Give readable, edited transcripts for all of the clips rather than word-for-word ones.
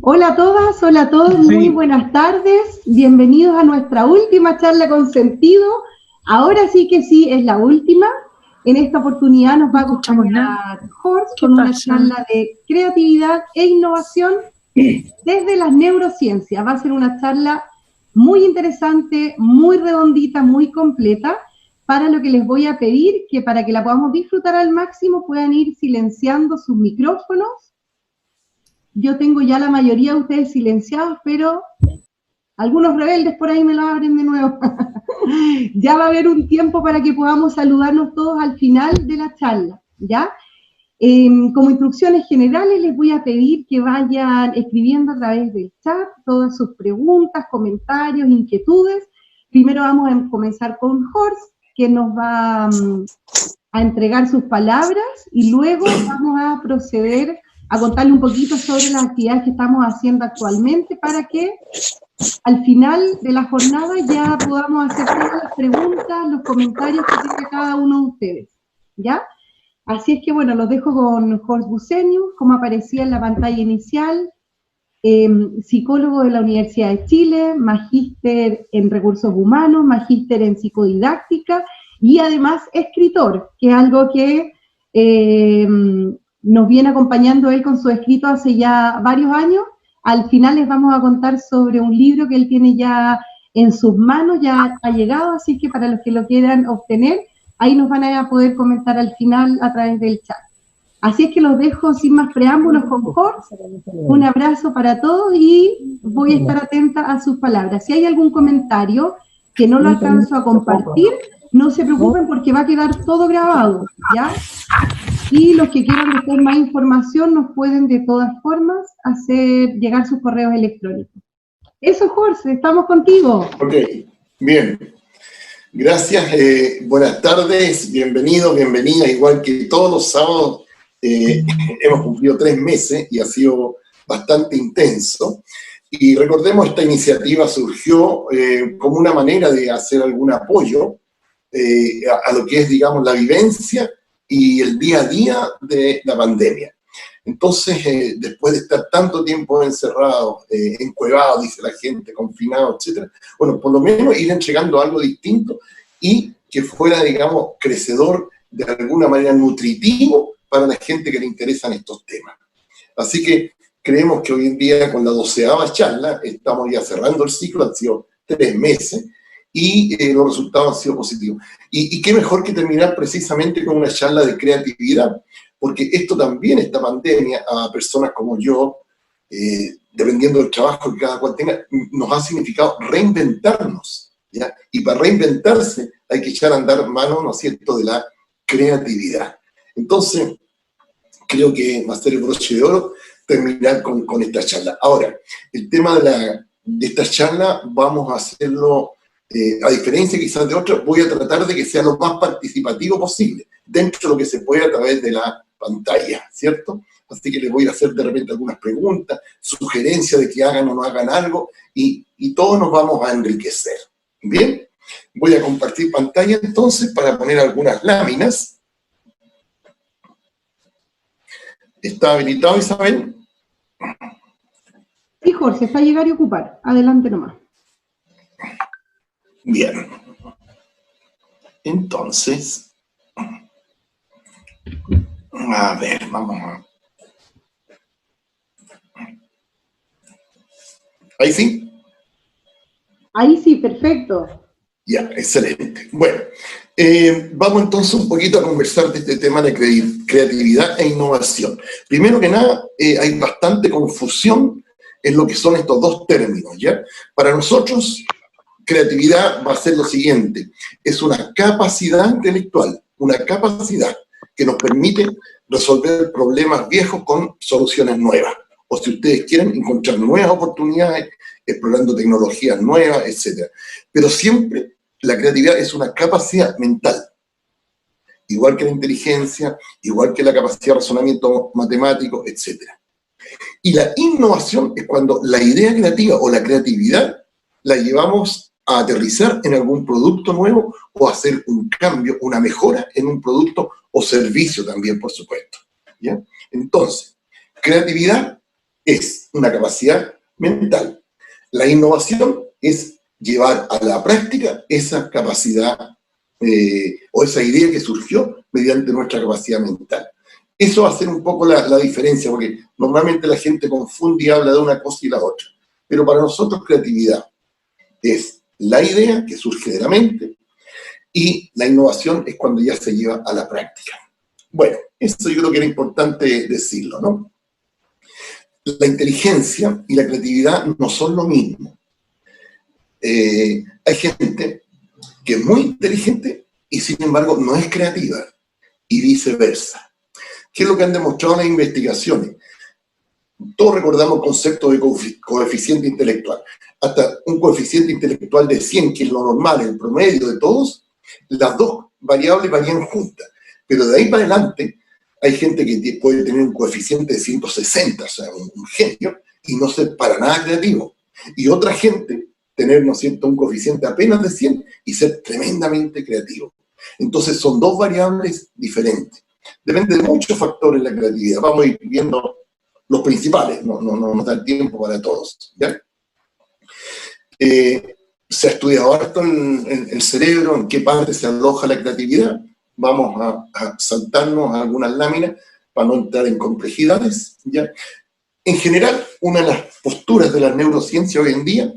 Hola a todas, hola a todos, muy buenas tardes, bienvenidos a nuestra última charla con sentido. Ahora sí que sí, es la última. En esta oportunidad nos va a acompañar Horst con una charla de creatividad e innovación desde las neurociencias. Va a ser una charla muy interesante, muy redondita, muy completa, para lo que les voy a pedir que para que la podamos disfrutar al máximo puedan ir silenciando sus micrófonos. Yo tengo ya la mayoría de ustedes silenciados, pero algunos rebeldes por ahí me lo abren de nuevo. Ya va a haber un tiempo para que podamos saludarnos todos al final de la charla, ¿ya? Como instrucciones generales les voy a pedir que vayan escribiendo a través del chat todas sus preguntas, comentarios, inquietudes. Primero vamos a comenzar con Horst, que nos va a entregar sus palabras, y luego vamos a proceder a contarle un poquito sobre las actividades que estamos haciendo actualmente para que al final de la jornada ya podamos hacer todas las preguntas, los comentarios que tenga cada uno de ustedes, ¿ya? Así es que, bueno, los dejo con Horst Bucenius, como aparecía en la pantalla inicial, psicólogo de la Universidad de Chile, magíster en recursos humanos, magíster en psicodidáctica y además escritor, que es algo que nos viene acompañando él con su escrito hace ya varios años. Al final les vamos a contar sobre un libro que él tiene ya en sus manos, ya ha llegado, así que para los que lo quieran obtener, ahí nos van a poder comentar al final a través del chat. Así es que los dejo sin más preámbulos con Horst. Un abrazo para todos y voy a estar atenta a sus palabras. Si hay algún comentario que no lo alcanzo a compartir, no se preocupen porque va a quedar todo grabado, ¿ya? Y los que quieran después más información nos pueden de todas formas hacer llegar sus correos electrónicos. Eso, Horst, estamos contigo. Ok, bien. Gracias, buenas tardes, bienvenidos, bienvenidas. Igual que todos los sábados hemos cumplido 3 meses y ha sido bastante intenso. Y recordemos, esta iniciativa surgió como una manera de hacer algún apoyo a lo que es, digamos, la vivencia y el día a día de la pandemia. Entonces, después de estar tanto tiempo encerrados, encuevados, dice la gente, confinados, etc., bueno, por lo menos ir entregando algo distinto y que fuera, digamos, crecedor, de alguna manera nutritivo para la gente que le interesan estos temas. Así que creemos que hoy en día, con la 12ª charla, estamos ya cerrando el ciclo, han sido 3 meses, y los resultados han sido positivos. Y qué mejor que terminar precisamente con una charla de creatividad, porque esto también, esta pandemia, a personas como yo, dependiendo del trabajo que cada cual tenga, nos ha significado reinventarnos, ¿ya? Y para reinventarse hay que echar a andar mano, ¿no es cierto?, de la creatividad. Entonces, creo que va a ser el broche de oro terminar con esta charla. Ahora, el tema de esta charla vamos a hacerlo, a diferencia quizás de otras, voy a tratar de que sea lo más participativo posible, dentro de lo que se puede a través de la pantalla, ¿cierto? Así que les voy a hacer de repente algunas preguntas, sugerencias de que hagan o no hagan algo, y todos nos vamos a enriquecer. Bien, voy a compartir pantalla entonces para poner algunas láminas. ¿Está habilitado, Isabel? Sí, Jorge, está a llegar y ocupar. Adelante nomás. Bien. Entonces, a ver, vamos a... ¿Ahí sí? Ahí sí, perfecto. Ya, excelente. Bueno, vamos entonces un poquito a conversar de este tema de creatividad e innovación. Primero que nada, hay bastante confusión en lo que son estos dos términos, ¿ya? Para nosotros, creatividad va a ser lo siguiente: es una capacidad intelectual, una capacidad que nos permite resolver problemas viejos con soluciones nuevas. O si ustedes quieren, encontrar nuevas oportunidades, explorando tecnologías nuevas, etc. Pero siempre la creatividad es una capacidad mental, igual que la inteligencia, igual que la capacidad de razonamiento matemático, etc. Y la innovación es cuando la idea creativa o la creatividad la llevamos a aterrizar en algún producto nuevo o hacer un cambio, una mejora en un producto o servicio también, por supuesto. ¿Ya? Entonces, creatividad es una capacidad mental. La innovación es llevar a la práctica esa capacidad o esa idea que surgió mediante nuestra capacidad mental. Eso va a ser un poco la diferencia, porque normalmente la gente confunde y habla de una cosa y la otra. Pero para nosotros creatividad es la idea que surge de la mente y la innovación es cuando ya se lleva a la práctica. Bueno, eso yo creo que era importante decirlo, ¿no? La inteligencia y la creatividad no son lo mismo. Hay gente que es muy inteligente y sin embargo no es creativa y viceversa. ¿Qué es lo que han demostrado las investigaciones? Todos recordamos conceptos de coeficiente intelectual. Hasta un coeficiente intelectual de 100, que es lo normal, el promedio de todos, las dos variables varían juntas. Pero de ahí para adelante hay gente que puede tener un coeficiente de 160, o sea, un genio, y no ser para nada creativo. Y otra gente tener, ¿no es cierto?, un coeficiente apenas de 100 y ser tremendamente creativo. Entonces son dos variables diferentes. Depende de muchos factores la creatividad. Vamos a ir viendo los principales, no nos da el tiempo para todos, ¿ya? Se ha estudiado harto el cerebro, en qué parte se aloja la creatividad. Vamos a saltarnos a algunas láminas para no entrar en complejidades, ¿ya? En general, una de las posturas de la neurociencia hoy en día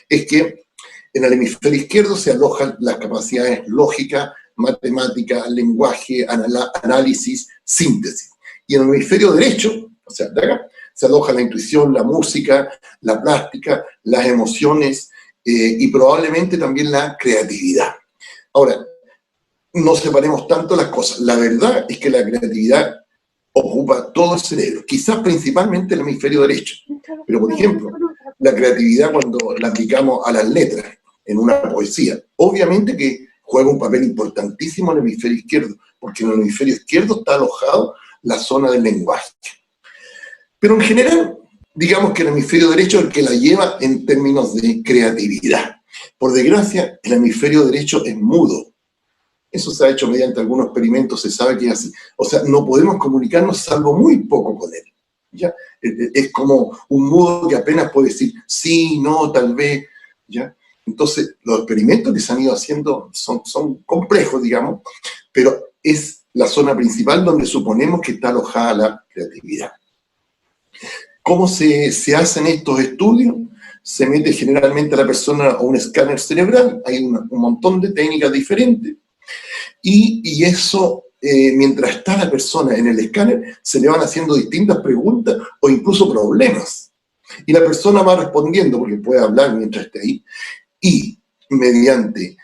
es que en el hemisferio izquierdo se alojan las capacidades lógicas, matemática, lenguaje, análisis, síntesis. Y en el hemisferio derecho, o sea, de acá, se aloja la intuición, la música, la plástica, las emociones y probablemente también la creatividad. Ahora, no separemos tanto las cosas. La verdad es que la creatividad ocupa todo el cerebro, quizás principalmente el hemisferio derecho. Pero, por ejemplo, la creatividad cuando la aplicamos a las letras en una poesía, obviamente que juega un papel importantísimo en el hemisferio izquierdo, porque en el hemisferio izquierdo está alojado la zona del lenguaje. Pero en general, digamos que el hemisferio derecho es el que la lleva en términos de creatividad. Por desgracia, el hemisferio derecho es mudo. Eso se ha hecho mediante algunos experimentos, se sabe que es así. O sea, no podemos comunicarnos salvo muy poco con él. ¿Ya? Es como un mudo que apenas puede decir sí, no, tal vez. ¿Ya? Entonces, los experimentos que se han ido haciendo son complejos, digamos, pero es la zona principal donde suponemos que está alojada la creatividad. ¿Cómo se hacen estos estudios? Se mete generalmente a la persona a un escáner cerebral, hay un montón de técnicas diferentes, y eso, mientras está la persona en el escáner, se le van haciendo distintas preguntas o incluso problemas. Y la persona va respondiendo, porque puede hablar mientras esté ahí, y mediante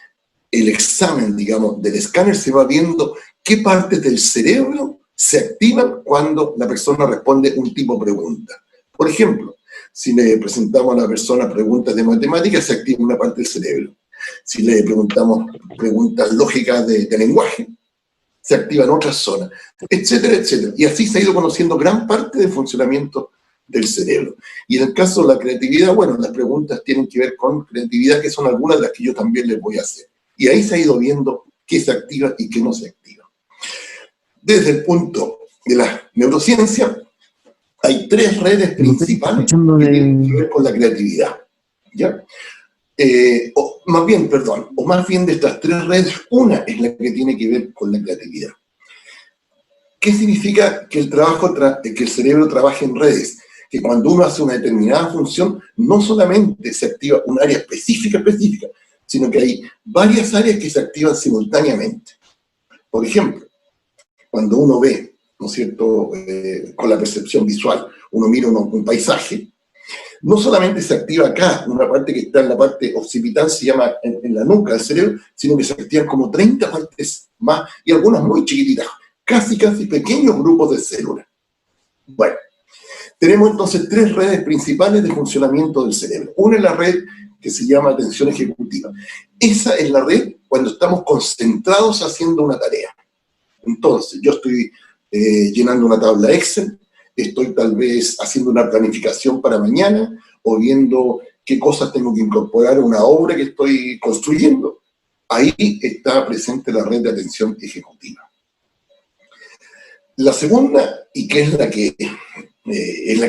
el examen, digamos, del escáner se va viendo qué partes del cerebro se activan cuando la persona responde un tipo de pregunta. Por ejemplo, si le presentamos a la persona preguntas de matemáticas, se activa una parte del cerebro. Si le preguntamos preguntas lógicas de lenguaje, se activan otras zonas, etcétera, etcétera. Y así se ha ido conociendo gran parte del funcionamiento del cerebro. Y en el caso de la creatividad, bueno, las preguntas tienen que ver con creatividad, que son algunas de las que yo también les voy a hacer. Y ahí se ha ido viendo qué se activa y qué no se activa. Desde el punto de la neurociencia, hay tres redes principales que tienen que ver con la creatividad, ¿ya? O más bien de estas tres redes, una es la que tiene que ver con la creatividad. ¿Qué significa que el cerebro trabaje en redes? Que cuando uno hace una determinada función, no solamente se activa un área específica, sino que hay varias áreas que se activan simultáneamente. Por ejemplo, cuando uno ve, ¿no es cierto?, con la percepción visual, uno mira un paisaje, no solamente se activa acá, una parte que está en la parte occipital, se llama en la nuca del cerebro, sino que se activan como 30 partes más, y algunas muy chiquititas, casi pequeños grupos de células. Bueno, tenemos entonces tres redes principales de funcionamiento del cerebro. Una es la red que se llama atención ejecutiva. Esa es la red cuando estamos concentrados haciendo una tarea. Entonces, yo estoy llenando una tabla Excel, estoy tal vez haciendo una planificación para mañana, o viendo qué cosas tengo que incorporar a una obra que estoy construyendo. Ahí está presente la red de atención ejecutiva. La segunda, y que es la que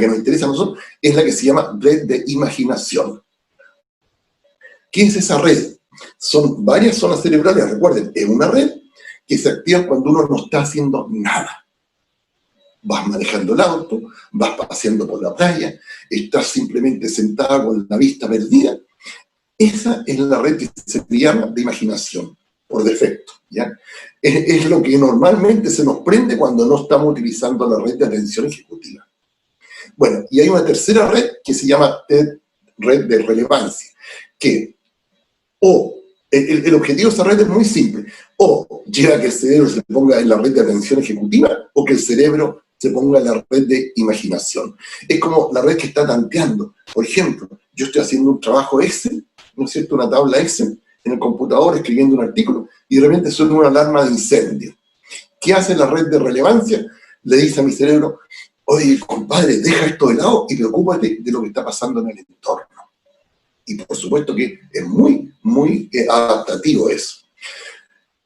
nos interesa a nosotros, es la que se llama red de imaginación. ¿Qué es esa red? Son varias zonas cerebrales, recuerden, es una red que se activa cuando uno no está haciendo nada. Vas manejando el auto, vas paseando por la playa, estás simplemente sentado con la vista perdida. Esa es la red que se llama de imaginación, por defecto, ¿ya? Es lo que normalmente se nos prende cuando no estamos utilizando la red de atención ejecutiva. Bueno, y hay una tercera red que se llama red de relevancia, que el objetivo de esa red es muy simple, o llega a que el cerebro se ponga en la red de atención ejecutiva, o que el cerebro se ponga en la red de imaginación. Es como la red que está tanteando. Por ejemplo, yo estoy haciendo un trabajo Excel, ¿no es cierto?, una tabla Excel en el computador, escribiendo un artículo, y de repente suena una alarma de incendio. ¿Qué hace la red de relevancia? Le dice a mi cerebro, oye, compadre, deja esto de lado y preocúpate de lo que está pasando en el entorno. Y por supuesto que es muy, muy adaptativo eso.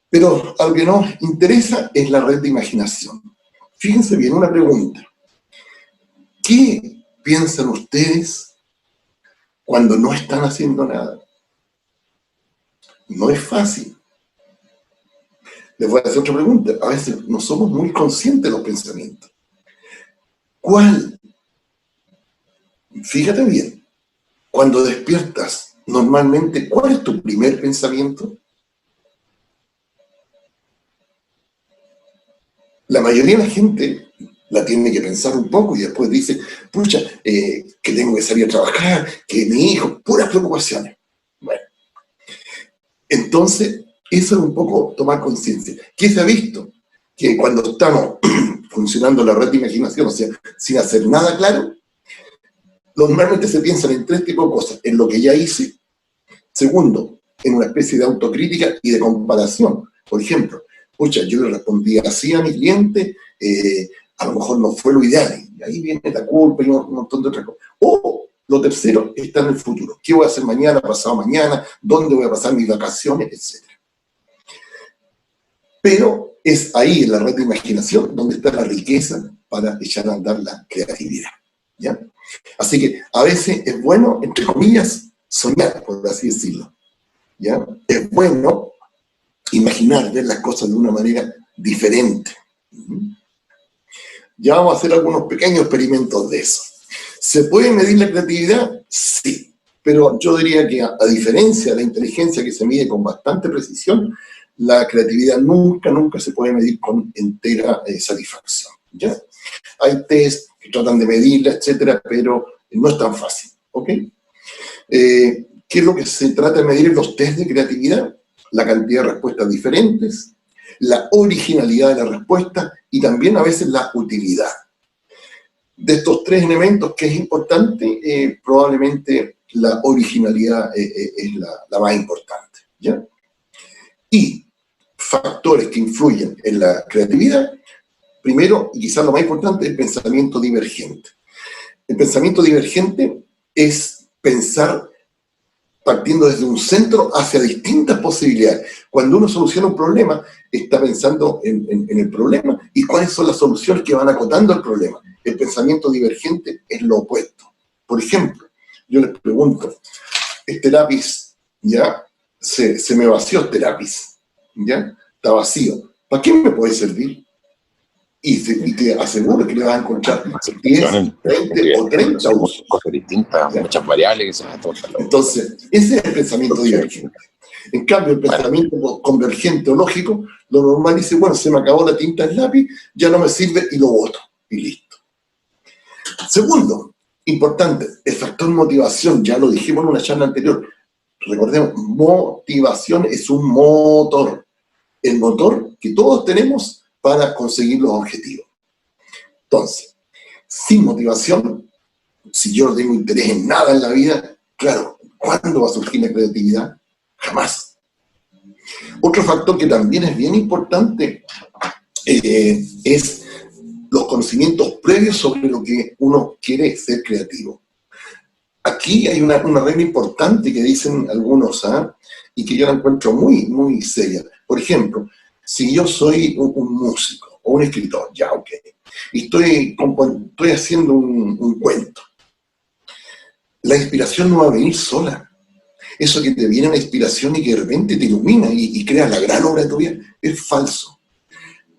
Pero algo que nos interesa es la red de imaginación. Fíjense bien, una pregunta. ¿Qué piensan ustedes cuando no están haciendo nada? No es fácil. Les voy a hacer otra pregunta. A veces no somos muy conscientes de los pensamientos. ¿Cuál? Fíjate bien. Cuando despiertas, normalmente, ¿cuál es tu primer pensamiento? La mayoría de la gente la tiene que pensar un poco y después dice, pucha, que tengo que salir a trabajar, que mi hijo, puras preocupaciones. Bueno, entonces, eso es un poco tomar conciencia. ¿Qué se ha visto? Que cuando estamos funcionando la red de imaginación, o sea, sin hacer nada claro, normalmente se piensan en tres tipos de cosas. En lo que ya hice. Segundo, en una especie de autocrítica y de comparación. Por ejemplo, pucha, yo le respondí así a mi cliente, a lo mejor no fue lo ideal. Y ahí viene la culpa y un montón de otras cosas. O lo tercero está en el futuro. ¿Qué voy a hacer mañana, pasado mañana? ¿Dónde voy a pasar mis vacaciones? Etcétera. Pero es ahí, en la red de imaginación, donde está la riqueza para echar a andar la creatividad. ¿Ya? Así que a veces es bueno, entre comillas, soñar, por así decirlo. ¿Ya? Es bueno imaginar, ver las cosas de una manera diferente. Ya vamos a hacer algunos pequeños experimentos de eso. ¿Se puede medir la creatividad? Sí. Pero yo diría que a diferencia de la inteligencia que se mide con bastante precisión, la creatividad nunca se puede medir con entera satisfacción. ¿Ya? Hay test que tratan de medirla, etcétera, pero no es tan fácil. ¿Ok? ¿Qué es lo que se trata de medir en los test de creatividad? La cantidad de respuestas diferentes, la originalidad de la respuesta y también a veces la utilidad. De estos tres elementos, que es importante, probablemente la originalidad es la más importante. ¿Ya? Y factores que influyen en la creatividad, primero, y quizás lo más importante, el pensamiento divergente. El pensamiento divergente es pensar partiendo desde un centro hacia distintas posibilidades. Cuando uno soluciona un problema, está pensando en el problema y cuáles son las soluciones que van acotando el problema. El pensamiento divergente es lo opuesto. Por ejemplo, yo les pregunto, este lápiz, ¿ya? Se me vació este lápiz, ¿ya? Está vacío. ¿Para qué me puede servir? Y te aseguro que le vas a encontrar 10, 20 o 30 usos. Cosas distintas, ¿ya? Muchas variables que se van a tomar. Entonces, ese es el pensamiento divergente. En cambio, el pensamiento convergente o lógico, lo normal dice, bueno, se me acabó la tinta del lápiz, ya no me sirve y lo boto. Y listo. Segundo, importante, el factor motivación, ya lo dijimos en una charla anterior. Recordemos, motivación es un motor. El motor que todos tenemos para conseguir los objetivos. Entonces, sin motivación, si yo no tengo interés en nada en la vida, claro, ¿cuándo va a surgir la creatividad? Jamás. Otro factor que también es bien importante es los conocimientos previos sobre lo que uno quiere ser creativo. aquí hay una regla importante que dicen algunos, y que yo la encuentro muy, muy seria. Por ejemplo, si yo soy un músico o un escritor, ya, ok, y estoy haciendo un cuento, la inspiración no va a venir sola. Eso que te viene una inspiración y que de repente te ilumina y creas la gran obra de tu vida, es falso.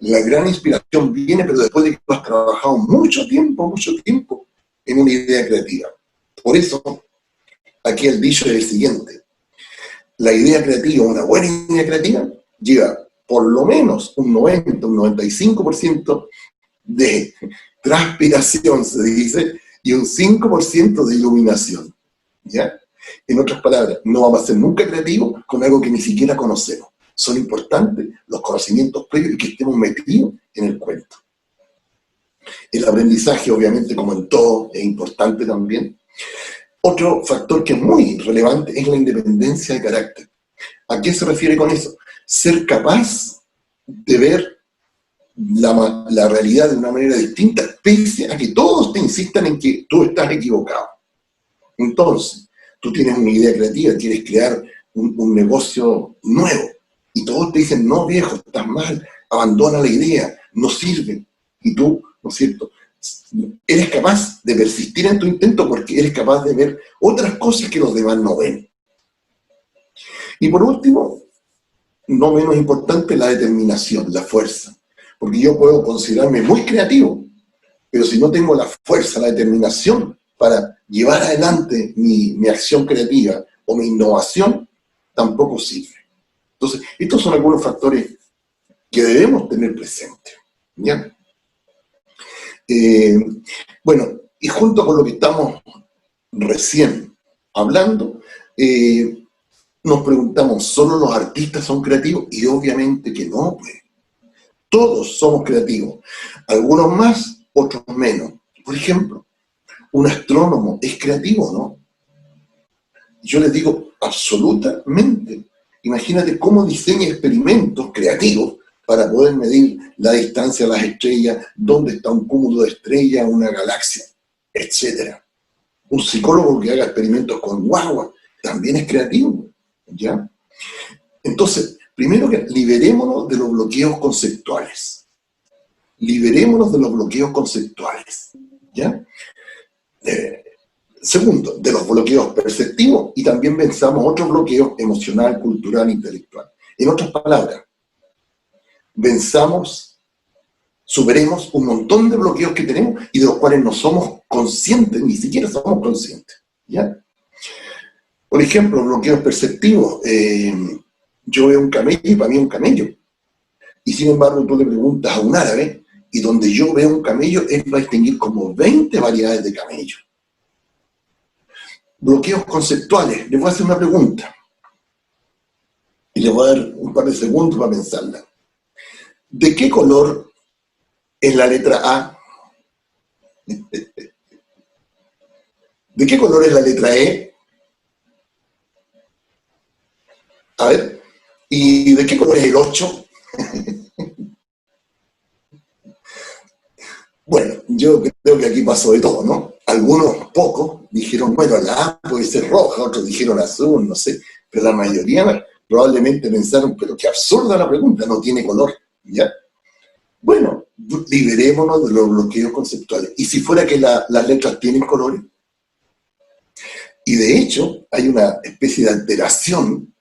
La gran inspiración viene, pero después de que tú has trabajado mucho tiempo en una idea creativa. Por eso, aquí el dicho es el siguiente: la idea creativa, una buena idea creativa, lleva por lo menos un 90, un 95% de transpiración, se dice, y un 5% de iluminación, ¿ya? En otras palabras, no vamos a ser nunca creativos con algo que ni siquiera conocemos. Son importantes los conocimientos previos y que estemos metidos en el cuento. El aprendizaje, obviamente, como en todo, es importante también. Otro factor que es muy relevante es la independencia de carácter. ¿A qué se refiere con eso? Ser capaz de ver la realidad de una manera distinta, pese a que todos te insistan en que tú estás equivocado. Entonces, tú tienes una idea creativa, quieres crear un negocio nuevo, y todos te dicen: no, viejo, estás mal, abandona la idea, no sirve. Y tú, ¿no es cierto?, eres capaz de persistir en tu intento porque eres capaz de ver otras cosas que los demás no ven. Y por último, no menos importante, la determinación, la fuerza. Porque yo puedo considerarme muy creativo, pero si no tengo la fuerza, la determinación para llevar adelante mi acción creativa o mi innovación, tampoco sirve. Entonces, estos son algunos factores que debemos tener presentes, ¿ya? Bueno, y junto con lo que estamos recién hablando, nos preguntamos: ¿solo los artistas son creativos? Y obviamente que no, pues. Todos somos creativos, algunos más, otros menos. Por ejemplo, un astrónomo es creativo, ¿no? Yo les digo, absolutamente. Imagínate cómo diseña experimentos creativos para poder medir la distancia a las estrellas, dónde está un cúmulo de estrellas, una galaxia, etc. Un psicólogo que haga experimentos con guagua también es creativo, ¿ya? Entonces, primero que liberémonos de los bloqueos conceptuales. Liberémonos de los bloqueos conceptuales, ¿ya? Segundo, de los bloqueos perceptivos, y también pensamos otros bloqueos emocional, cultural, intelectual. En otras palabras, superemos un montón de bloqueos que tenemos y de los cuales no somos conscientes, ni siquiera somos conscientes, ¿ya? Por ejemplo, bloqueos perceptivos. Yo veo un camello y para mí es un camello. Y sin embargo, tú le preguntas a un árabe, y donde yo veo un camello, él va a distinguir como 20 variedades de camello. Bloqueos conceptuales. Les voy a hacer una pregunta. Y les voy a dar un par de segundos para pensarla. ¿De qué color es la letra A? ¿De qué color es la letra E? A ver. ¿Y de qué color es el 8? Bueno, yo creo que aquí pasó de todo, ¿no? Algunos, pocos, dijeron: bueno, la A puede ser roja, otros dijeron azul, no sé, pero la mayoría probablemente pensaron: pero qué absurda la pregunta, no tiene color, ¿ya? Bueno, liberémonos de los bloqueos conceptuales. ¿Y si fuera que las letras tienen colores? Y de hecho, hay una especie de alteración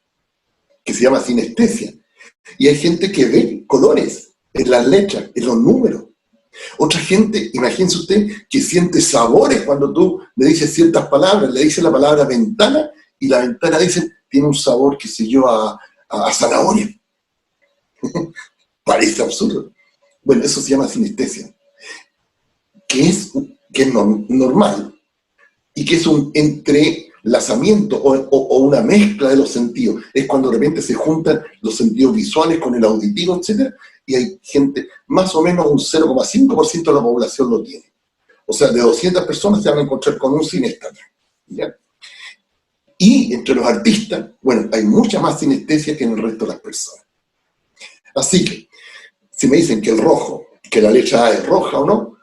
que se llama sinestesia. Y hay gente que ve colores en las letras, en los números. Otra gente, imagínense usted, que siente sabores cuando tú le dices ciertas palabras. Le dices la palabra ventana y la ventana dice, tiene un sabor, qué sé yo, a zanahoria. Parece absurdo. Bueno, eso se llama sinestesia, que es normal y que es un entrelazamiento o una mezcla de los sentidos. Es cuando de repente se juntan los sentidos visuales con el auditivo, etc. Y hay gente, más o menos un 0,5% de la población lo tiene. O sea, de 200 personas se van a encontrar con un sinestata, ¿ya? Y entre los artistas, bueno, hay mucha más sinestesia que en el resto de las personas. Así que, si me dicen que el rojo, que la letra A es roja o no,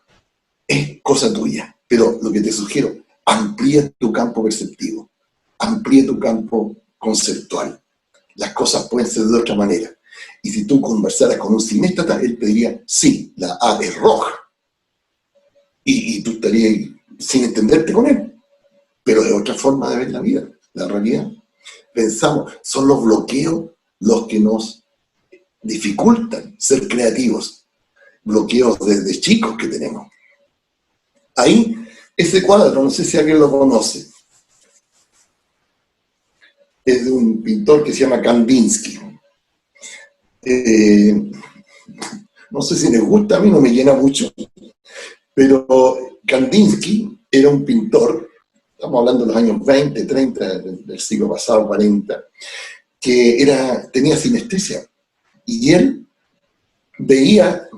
es cosa tuya. Pero lo que te sugiero, amplía tu campo perceptivo, amplía tu campo conceptual. Las cosas pueden ser de otra manera. Y si tú conversaras con un cinéstata, él te diría, sí, la A es roja. Y tú estarías sin entenderte con él. Pero es otra forma de ver la vida, la realidad. Pensamos, son los bloqueos los que nos dificultan ser creativos. Bloqueos desde chicos que tenemos. Ahí, ese cuadro, no sé si alguien lo conoce, es de un pintor que se llama Kandinsky. No sé si les gusta, a mí no me llena mucho, pero Kandinsky era un pintor, estamos hablando de los años 20, 30, del siglo pasado, 40, que tenía sinestesia, y él veía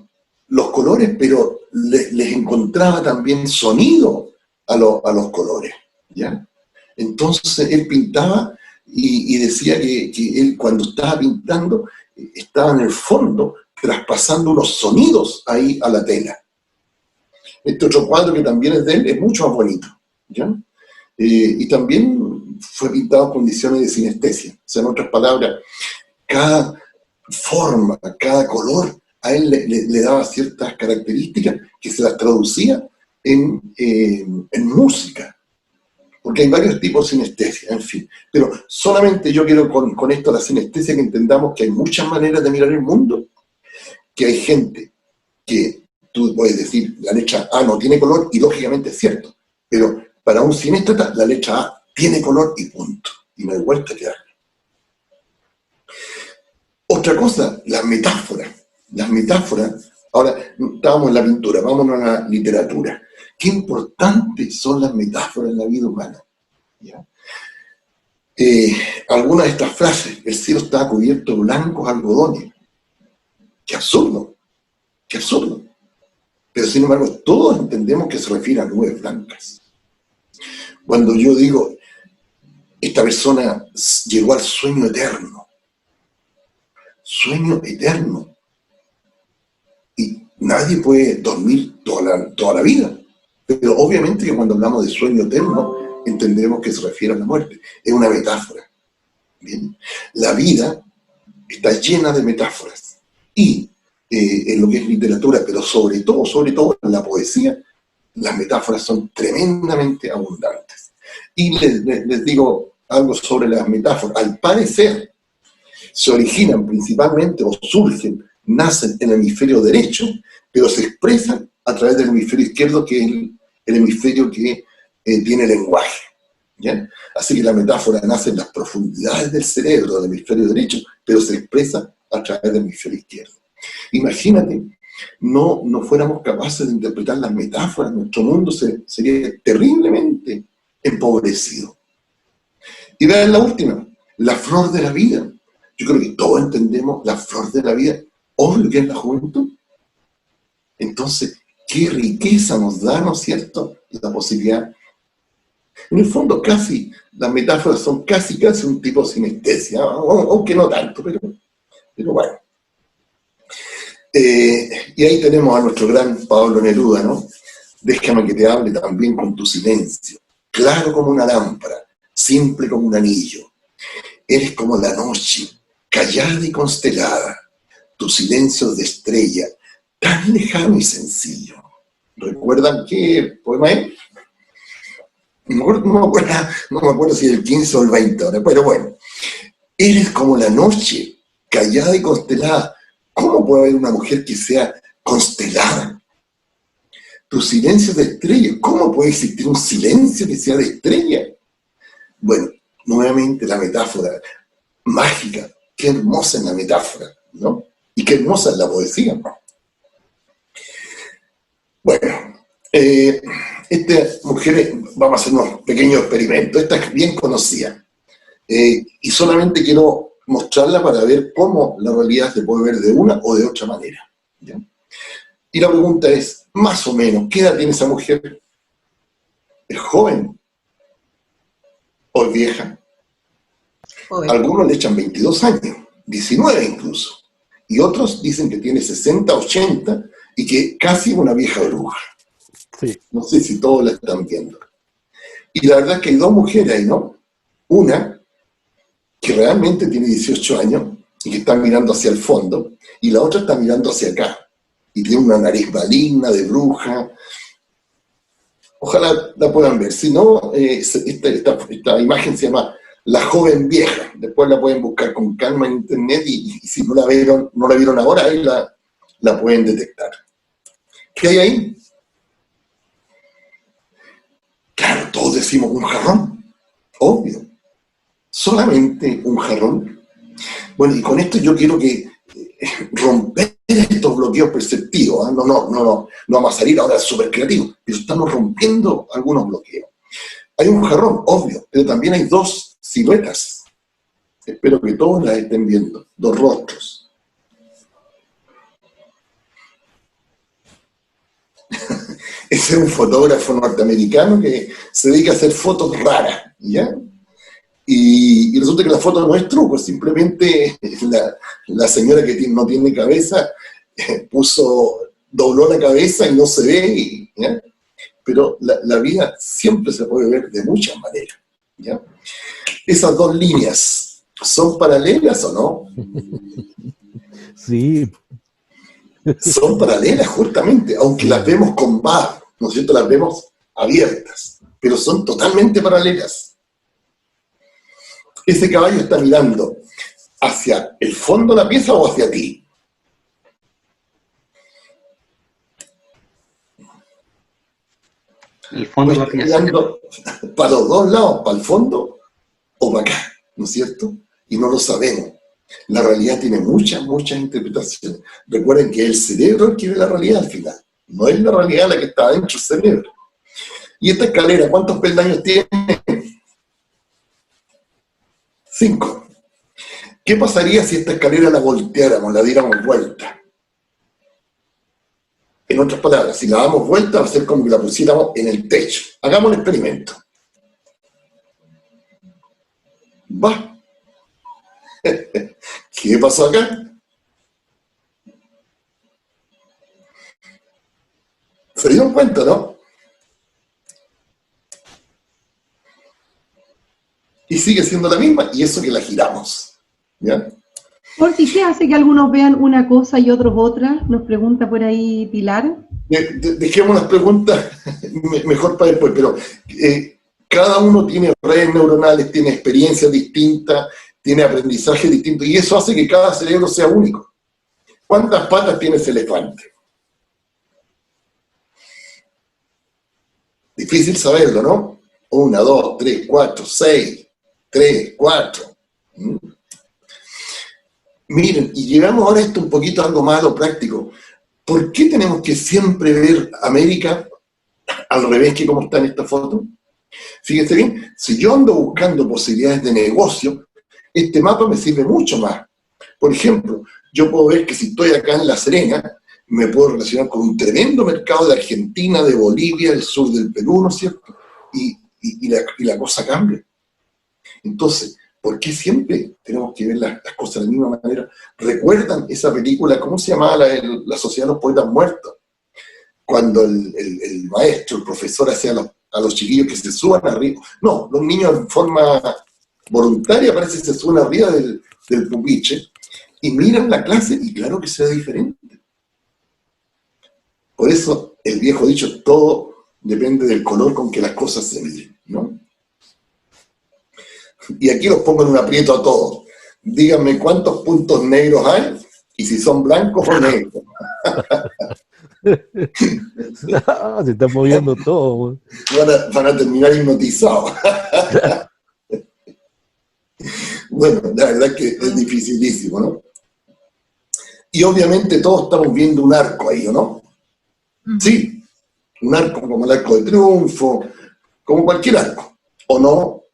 los colores, pero les encontraba también sonido a los colores, ¿ya? Entonces él pintaba y decía que él cuando estaba pintando estaba en el fondo traspasando unos sonidos ahí a la tela. Este otro cuadro que también es de él es mucho más bonito, ¿ya? Y también fue pintado en condiciones de sinestesia. O sea, en otras palabras, cada forma, cada color, a él le daba ciertas características que se las traducía en música. Porque hay varios tipos de sinestesia, en fin. Pero solamente yo quiero con esto, la sinestesia, que entendamos que hay muchas maneras de mirar el mundo, que hay gente que tú puedes decir, la letra A no tiene color, y lógicamente es cierto, pero para un cinéstata la letra A tiene color y punto, y no hay vuelta que darle. Otra cosa, las metáforas. Las metáforas, ahora estábamos en la pintura, vámonos a la literatura. Qué importantes son las metáforas en la vida humana, ¿ya? Algunas de estas frases, el cielo está cubierto de blancos algodones. ¡Qué absurdo! ¡Qué absurdo! Pero sin embargo, todos entendemos que se refiere a nubes blancas. Cuando yo digo, esta persona llegó al sueño eterno, y nadie puede dormir toda la vida. Pero obviamente que cuando hablamos de sueño eterno, entendemos que se refiere a la muerte. Es una metáfora. ¿Bien? La vida está llena de metáforas. Y en lo que es literatura, pero sobre todo en la poesía, las metáforas son tremendamente abundantes. Y les digo algo sobre las metáforas. Al parecer, se originan principalmente, o surgen, nacen en el hemisferio derecho, pero se expresan a través del hemisferio izquierdo, que es el hemisferio que tiene lenguaje, ¿ya? Así que la metáfora nace en las profundidades del cerebro del hemisferio derecho, pero se expresa a través del hemisferio izquierdo. Imagínate, no fuéramos capaces de interpretar las metáforas, nuestro mundo sería terriblemente empobrecido. Y vean la última, la flor de la vida. Yo creo que todos entendemos la flor de la vida, obvio que es la juventud. Entonces, qué riqueza nos da, ¿no es cierto?, la posibilidad. En el fondo, casi, las metáforas son casi un tipo de sinestesia, aunque no tanto, pero bueno. Y ahí tenemos a nuestro gran Pablo Neruda, ¿no? Déjame que te hable también con tu silencio, claro como una lámpara, simple como un anillo. Eres como la noche, callada y constelada, tu silencio de estrella, tan lejano y sencillo. ¿Recuerdan qué poema es? No me acuerdo si es el 15 o el 20 ahora, pero bueno. Eres como la noche, callada y constelada. ¿Cómo puede haber una mujer que sea constelada? Tu silencio de estrella. ¿Cómo puede existir un silencio que sea de estrella? Bueno, nuevamente la metáfora mágica. Qué hermosa es la metáfora, ¿no? Y qué hermosa es la poesía, ¿no? Bueno, estas mujeres, vamos a hacer unos pequeños experimentos. Esta es bien conocida. Y solamente quiero mostrarla para ver cómo la realidad se puede ver de una o de otra manera, ¿ya? Y la pregunta es, más o menos, ¿qué edad tiene esa mujer? ¿Es joven? ¿O es vieja? Joven. Algunos le echan 22 años, 19 incluso. Y otros dicen que tiene 60, 80 y que casi una vieja bruja. Sí. No sé si todos la están viendo. Y la verdad es que hay dos mujeres ahí, ¿no? Una, que realmente tiene 18 años y que está mirando hacia el fondo, y la otra está mirando hacia acá, y tiene una nariz maligna, de bruja. Ojalá la puedan ver. Si no, esta imagen se llama La Joven Vieja. Después la pueden buscar con calma en internet y si no la vieron ahora, ahí la pueden detectar. ¿Qué hay ahí? Claro, todos decimos un jarrón. Obvio. Solamente un jarrón. Bueno, y con esto yo quiero que romper estos bloqueos perceptivos. ¿Eh? No vamos a salir ahora súper creativos, pero estamos rompiendo algunos bloqueos. Hay un jarrón, obvio, pero también hay dos siluetas. Espero que todos las estén viendo. Dos rostros. Ese es un fotógrafo norteamericano que se dedica a hacer fotos raras, ¿ya? Y resulta que la foto no es truco, es simplemente la señora que no tiene cabeza dobló la cabeza y no se ve, ¿ya? Pero la vida siempre se puede ver de muchas maneras, ¿ya? Esas dos líneas, ¿son paralelas o no? Sí. Son paralelas justamente, aunque las vemos con barro, ¿no es cierto? Las vemos abiertas, pero son totalmente paralelas. Ese caballo está mirando hacia el fondo de la pieza o hacia ti. El fondo de la pieza. Mirando para los dos lados, para el fondo o para acá, ¿no es cierto? Y no lo sabemos. La realidad tiene muchas interpretaciones. Recuerden que es el cerebro el que ve la realidad al final. No es la realidad la que está dentro del cerebro. Y esta escalera, ¿cuántos peldaños tiene? 5. ¿Qué pasaría si esta escalera la volteáramos, la diéramos vuelta? En otras palabras, si la damos vuelta va a ser como que la pusiéramos en el techo. Hagamos el experimento. Va. ¿Qué pasó acá? ¿Se dieron cuenta, no? Y sigue siendo la misma, y eso que la giramos. ¿Ya? Jorge, ¿qué hace que algunos vean una cosa y otros otra? Nos pregunta por ahí Pilar. Dejemos las preguntas mejor para después, pero cada uno tiene redes neuronales, tiene experiencias distintas, tiene aprendizaje distinto, y eso hace que cada cerebro sea único. ¿Cuántas patas tiene ese elefante? Difícil saberlo, ¿no? 1, 2, 3, 4, 6, 3, 4. Miren, y llegamos ahora a esto un poquito a algo más a lo práctico. ¿Por qué tenemos que siempre ver América al revés que como está en esta foto? Fíjense bien, si yo ando buscando posibilidades de negocio, este mapa me sirve mucho más. Por ejemplo, yo puedo ver que si estoy acá en La Serena, me puedo relacionar con un tremendo mercado de Argentina, de Bolivia, del sur del Perú, ¿no es cierto? Y la cosa cambia. Entonces, ¿por qué siempre tenemos que ver las cosas de la misma manera? ¿Recuerdan esa película, cómo se llamaba la Sociedad de los Poetas Muertos? Cuando el maestro, el profesor hacía a los chiquillos que se suban arriba. No, los niños en forma voluntaria parece que se suben arriba del pupitre y miran la clase y claro que se ve diferente. Por eso el viejo dicho, todo depende del color con que las cosas se miren, ¿no? Y aquí los pongo en un aprieto a todos. Díganme cuántos puntos negros hay y si son blancos o negros. No, se está moviendo todo. Van a terminar hipnotizados. Bueno, la verdad es que es dificilísimo, ¿no? Y obviamente todos estamos viendo un arco ahí, ¿o no? Sí, un arco como el Arco de Triunfo, como cualquier arco, ¿o no?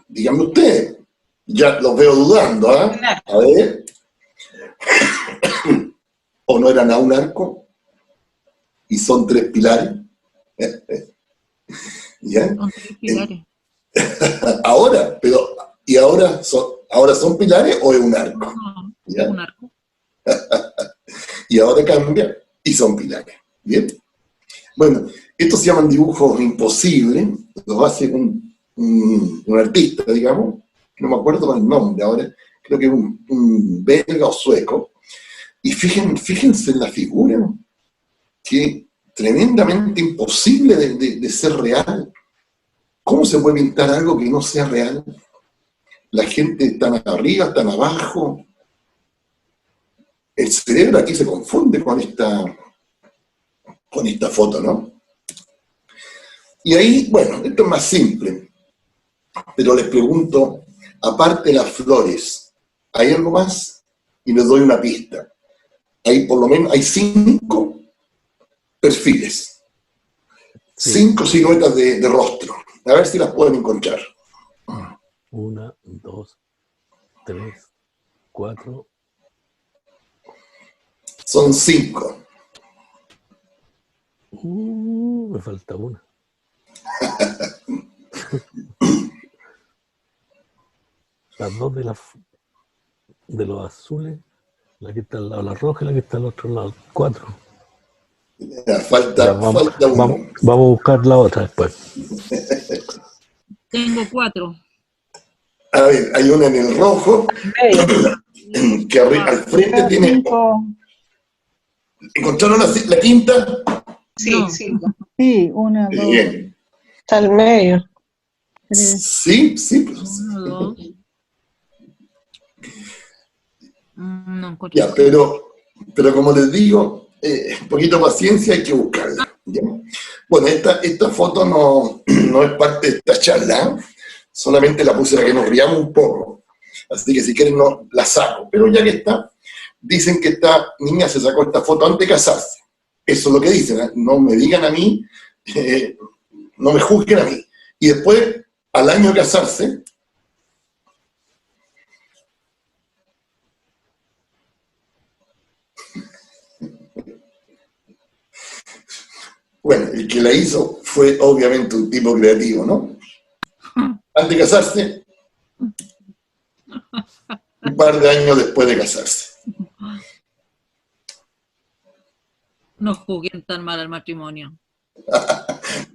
Díganme ustedes, ya los veo dudando, ¿eh? A ver. ¿O no era nada un arco? Y son 3 pilares. ¿Ya? Son 3 pilares. Ahora, pero ¿y ahora son pilares o es un arco? No, ¿Ya? es un arco. Y ahora cambia y son pilares. ¿Bien? Bueno, estos se llaman dibujos imposibles, lo hace un artista, digamos, no me acuerdo el nombre ahora, creo que es un belga o sueco, y fíjense en la figura, que tremendamente imposible de ser real. ¿Cómo se puede pintar algo que no sea real? La gente está arriba, está abajo. El cerebro aquí se confunde con esta foto, ¿no? Y ahí, bueno, esto es más simple, pero les pregunto, aparte de las flores, ¿hay algo más? Y les doy una pista. Hay por lo menos, hay 5 perfiles, Sí. 5 siluetas de rostro. A ver si las pueden encontrar. 1, 2, 3, 4. Son 5. Me falta una. Las dos de los azules, la que está al lado de la roja y la que está al otro lado. 4. Falta, Ya, vamos, falta uno. vamos a buscar la otra después. Tengo 4. A ver, hay una en el rojo, que al frente tiene... ¿Encontraron la quinta? Sí, No. sí. Sí, 1, 2, Bien. Está al medio. 3. Sí, pues. 1, 2. No encuentro. Ya, pero como les digo, un poquito de paciencia, hay que buscarla. ¿Ya? Bueno, esta foto no es parte de esta charla, solamente la puse para que nos riamos un poco. Así que si quieren no la saco. Pero ya que está, dicen que esta niña se sacó esta foto antes de casarse. Eso es lo que dicen, ¿eh? No me digan a mí, no me juzguen a mí. Y después, al año de casarse, bueno, el que la hizo fue obviamente un tipo creativo, ¿no? Antes de casarse, un par de años después de casarse. No juzguen tan mal al matrimonio.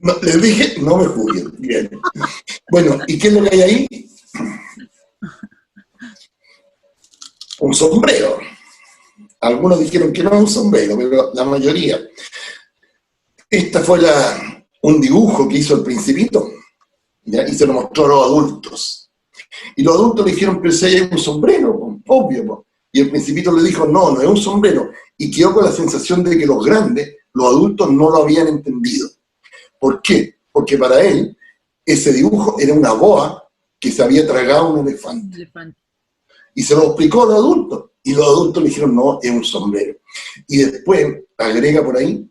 No, les dije, no me juzguen. Bien. Bueno, ¿y qué es lo que hay ahí? Un sombrero. Algunos dijeron que no es un sombrero, pero la mayoría. Esta fue un dibujo que hizo el Principito, ¿ya? Y se lo mostró a los adultos. Y los adultos le dijeron, pero si hay un sombrero, obvio. Po. Y el Principito le dijo, no es un sombrero. Y quedó con la sensación de que los grandes, los adultos, no lo habían entendido. ¿Por qué? Porque para él, ese dibujo era una boa que se había tragado un elefante. Elefante. Y se lo explicó a los adultos. Y los adultos le dijeron, no, es un sombrero. Y después agrega por ahí,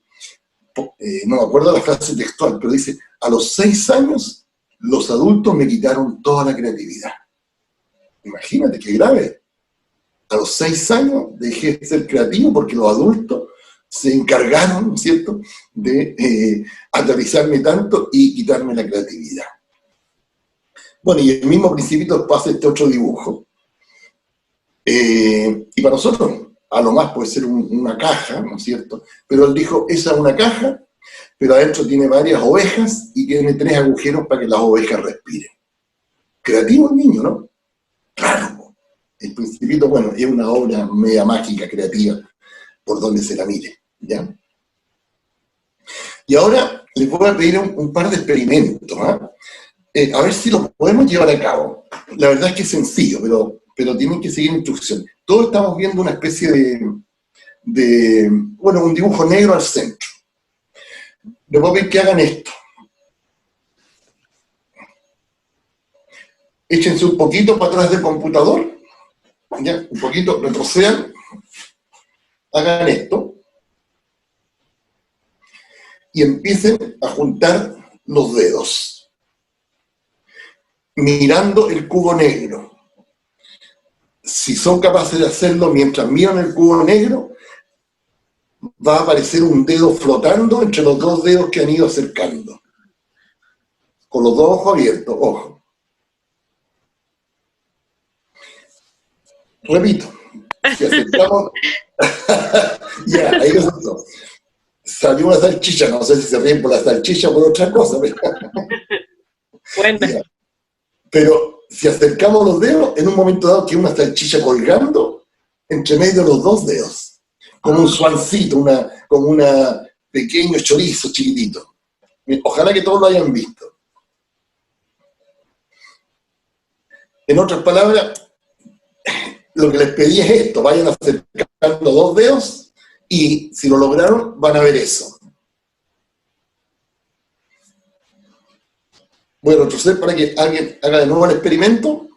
no me acuerdo la frase textual, pero dice, a los 6 años, los adultos me quitaron toda la creatividad. Imagínate qué grave. A los 6 años dejé de ser creativo porque los adultos se encargaron, ¿no es cierto?, de aterrizarme tanto y quitarme la creatividad. Bueno, y el mismo Principito pasa este otro dibujo. Y para nosotros, a lo más puede ser una caja, ¿no es cierto? Pero él dijo, esa es una caja, pero adentro tiene varias ovejas y tiene 3 agujeros para que las ovejas respiren. Creativo el niño, ¿no? Claro. El Principito, bueno, es una obra media mágica, creativa, por donde se la mire, ¿ya? Y ahora les voy a pedir un par de experimentos, ¿eh? A ver si los podemos llevar a cabo. La verdad es que es sencillo, pero tienen que seguir instrucciones. Todos estamos viendo una especie bueno, un dibujo negro al centro. Les voy a pedir que hagan esto. Échense un poquito para atrás del computador, ya, un poquito, retrocedan, hagan esto, y empiecen a juntar los dedos, mirando el cubo negro. Si son capaces de hacerlo mientras miran el cubo negro, va a aparecer un dedo flotando entre los 2 dedos que han ido acercando. Con los 2 ojos abiertos, ojo. Repito, si acercamos... ya, ahí lo siento. Salió una salchicha, no sé si se ríen por la salchicha o por otra cosa, pero... Buena. Ya. Pero si acercamos los dedos, en un momento dado que una salchicha colgando entre medio de los dos dedos, como un suancito, como una pequeño chorizo chiquitito. Ojalá que todos lo hayan visto. En otras palabras, lo que les pedí es esto: vayan acercando dos dedos y si lo lograron, van a ver eso. Voy a retroceder para que alguien haga de nuevo el experimento.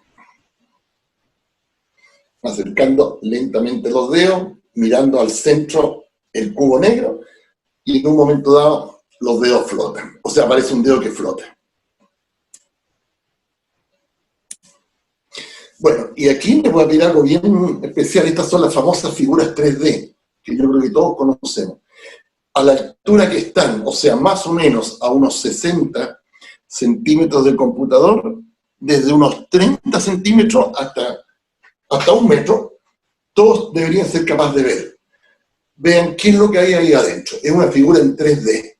Acercando lentamente los dedos, mirando al centro el cubo negro, y en un momento dado los dedos flotan. O sea, aparece un dedo que flota. Bueno, y aquí les voy a pedir algo bien especial. Estas son las famosas figuras 3D, que yo creo que todos conocemos. A la altura que están, o sea, más o menos a unos 60 centímetros del computador, desde unos 30 centímetros hasta 1 metro, todos deberían ser capaces de ver. Vean qué es lo que hay ahí adentro. Es una figura en 3D.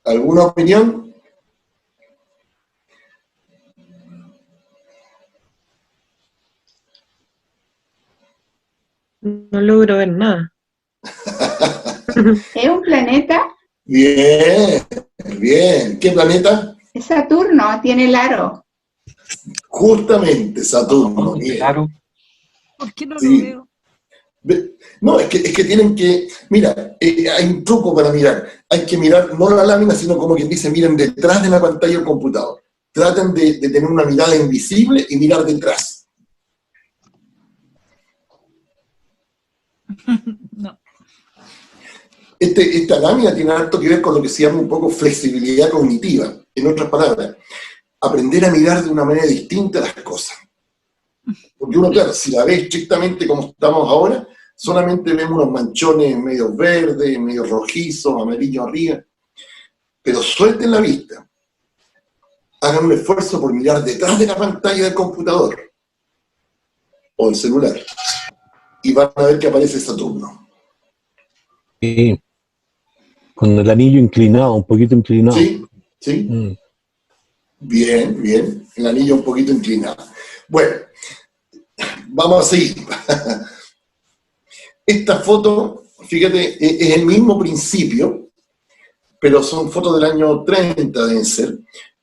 ¿Alguna opinión? No logro ver nada. ¿Es un planeta? Bien, bien. ¿Qué planeta? Es Saturno, tiene el aro. Justamente, Saturno. Bien. Claro. ¿Por qué no lo Sí. veo? No, es que tienen que... Mira, hay un truco para mirar. Hay que mirar no la lámina, sino como quien dice, miren detrás de la pantalla del computador. Traten de tener una mirada invisible y mirar detrás. No. Esta lámina tiene harto que ver con lo que se llama un poco flexibilidad cognitiva. En otras palabras, aprender a mirar de una manera distinta las cosas. Porque uno, claro, si la ve estrictamente como estamos ahora, solamente vemos unos manchones medio verdes, medio rojizos, amarillos arriba. Pero suelten la vista. Hagan un esfuerzo por mirar detrás de la pantalla del computador o del celular. Y van a ver que aparece Saturno. Sí. Con el anillo inclinado, un poquito inclinado. ¿Sí? ¿Sí? Mm. Bien, bien. El anillo un poquito inclinado. Bueno, vamos a seguir. Esta foto, fíjate, es el mismo principio, pero son fotos del año 30, deben ser,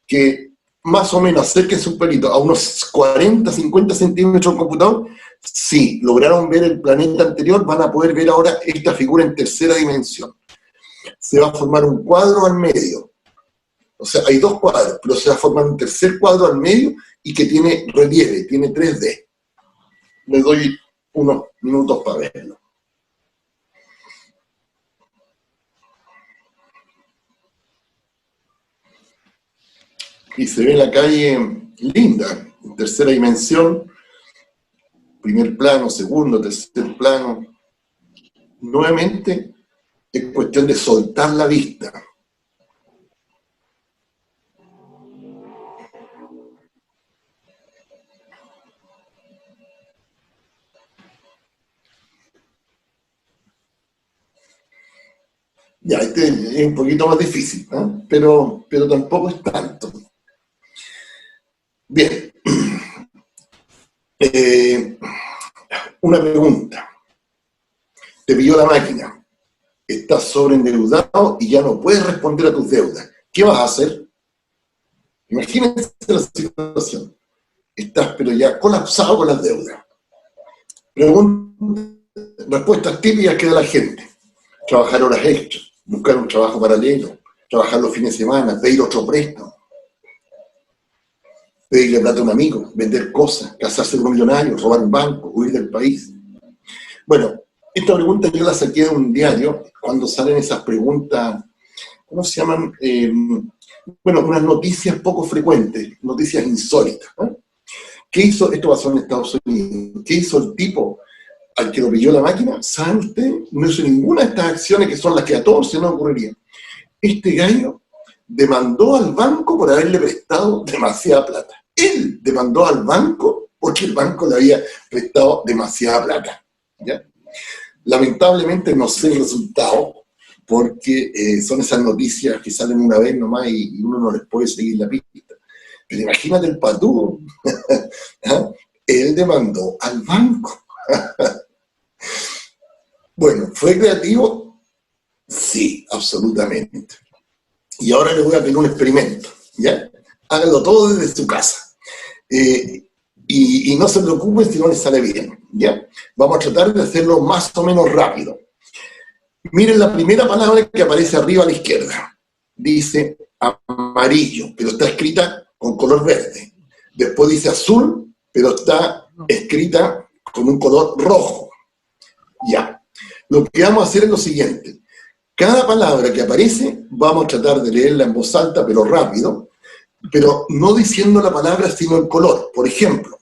que más o menos acérquense un pelito a unos 40, 50 centímetros del computador. Si lograron ver el planeta anterior, van a poder ver ahora esta figura en tercera dimensión. Se va a formar un cuadro al medio. O sea, hay dos cuadros, pero se va a formar un tercer cuadro al medio y que tiene relieve, tiene 3D. Les doy unos minutos para verlo. Y se ve la calle linda, en tercera dimensión, primer plano, segundo, tercer plano. Nuevamente, es cuestión de soltar la vista. Ya, este es un poquito más difícil, ¿eh? pero tampoco es tanto. Bien. Una pregunta. Te pilló la máquina. Estás sobreendeudado y ya no puedes responder a tus deudas. ¿Qué vas a hacer? Imagínense la situación. Estás pero ya colapsado con las deudas. Respuestas típicas que da la gente. Trabajar horas extras, buscar un trabajo paralelo, trabajar los fines de semana, pedir otro préstamo, pedirle plata a un amigo, vender cosas, casarse con un millonario, robar un banco, huir del país. Bueno, esta pregunta yo la saqué de un diario, cuando salen esas preguntas, ¿cómo se llaman? Bueno, unas noticias poco frecuentes, noticias insólitas, ¿eh? ¿Qué hizo? Esto pasó en Estados Unidos. ¿Qué hizo el tipo al que lo pilló la máquina? ¿Saben ustedes? No hizo ninguna de estas acciones que son las que a todos se nos ocurrirían. Este gallo demandó al banco por haberle prestado demasiada plata. él demandó al banco porque el banco le había prestado demasiada plata, ¿ya? Lamentablemente no sé el resultado, porque son esas noticias que salen una vez nomás y uno no les puede seguir la pista. Pero imagínate el patú. ¿Ah? Él demandó al banco. Bueno, ¿fue creativo? Sí, absolutamente. Y ahora le voy a pedir un experimento, ¿ya? Hágalo todo desde su casa. Y no se preocupen si no les sale bien, ¿ya? Vamos a tratar de hacerlo más o menos rápido. Miren la primera palabra que aparece arriba a la izquierda. Dice amarillo, pero está escrita con color verde. Después dice azul, pero está escrita con un color rojo. Ya. Lo que vamos a hacer es lo siguiente. Cada palabra que aparece, vamos a tratar de leerla en voz alta, pero rápido, pero no diciendo la palabra, sino el color. Por ejemplo,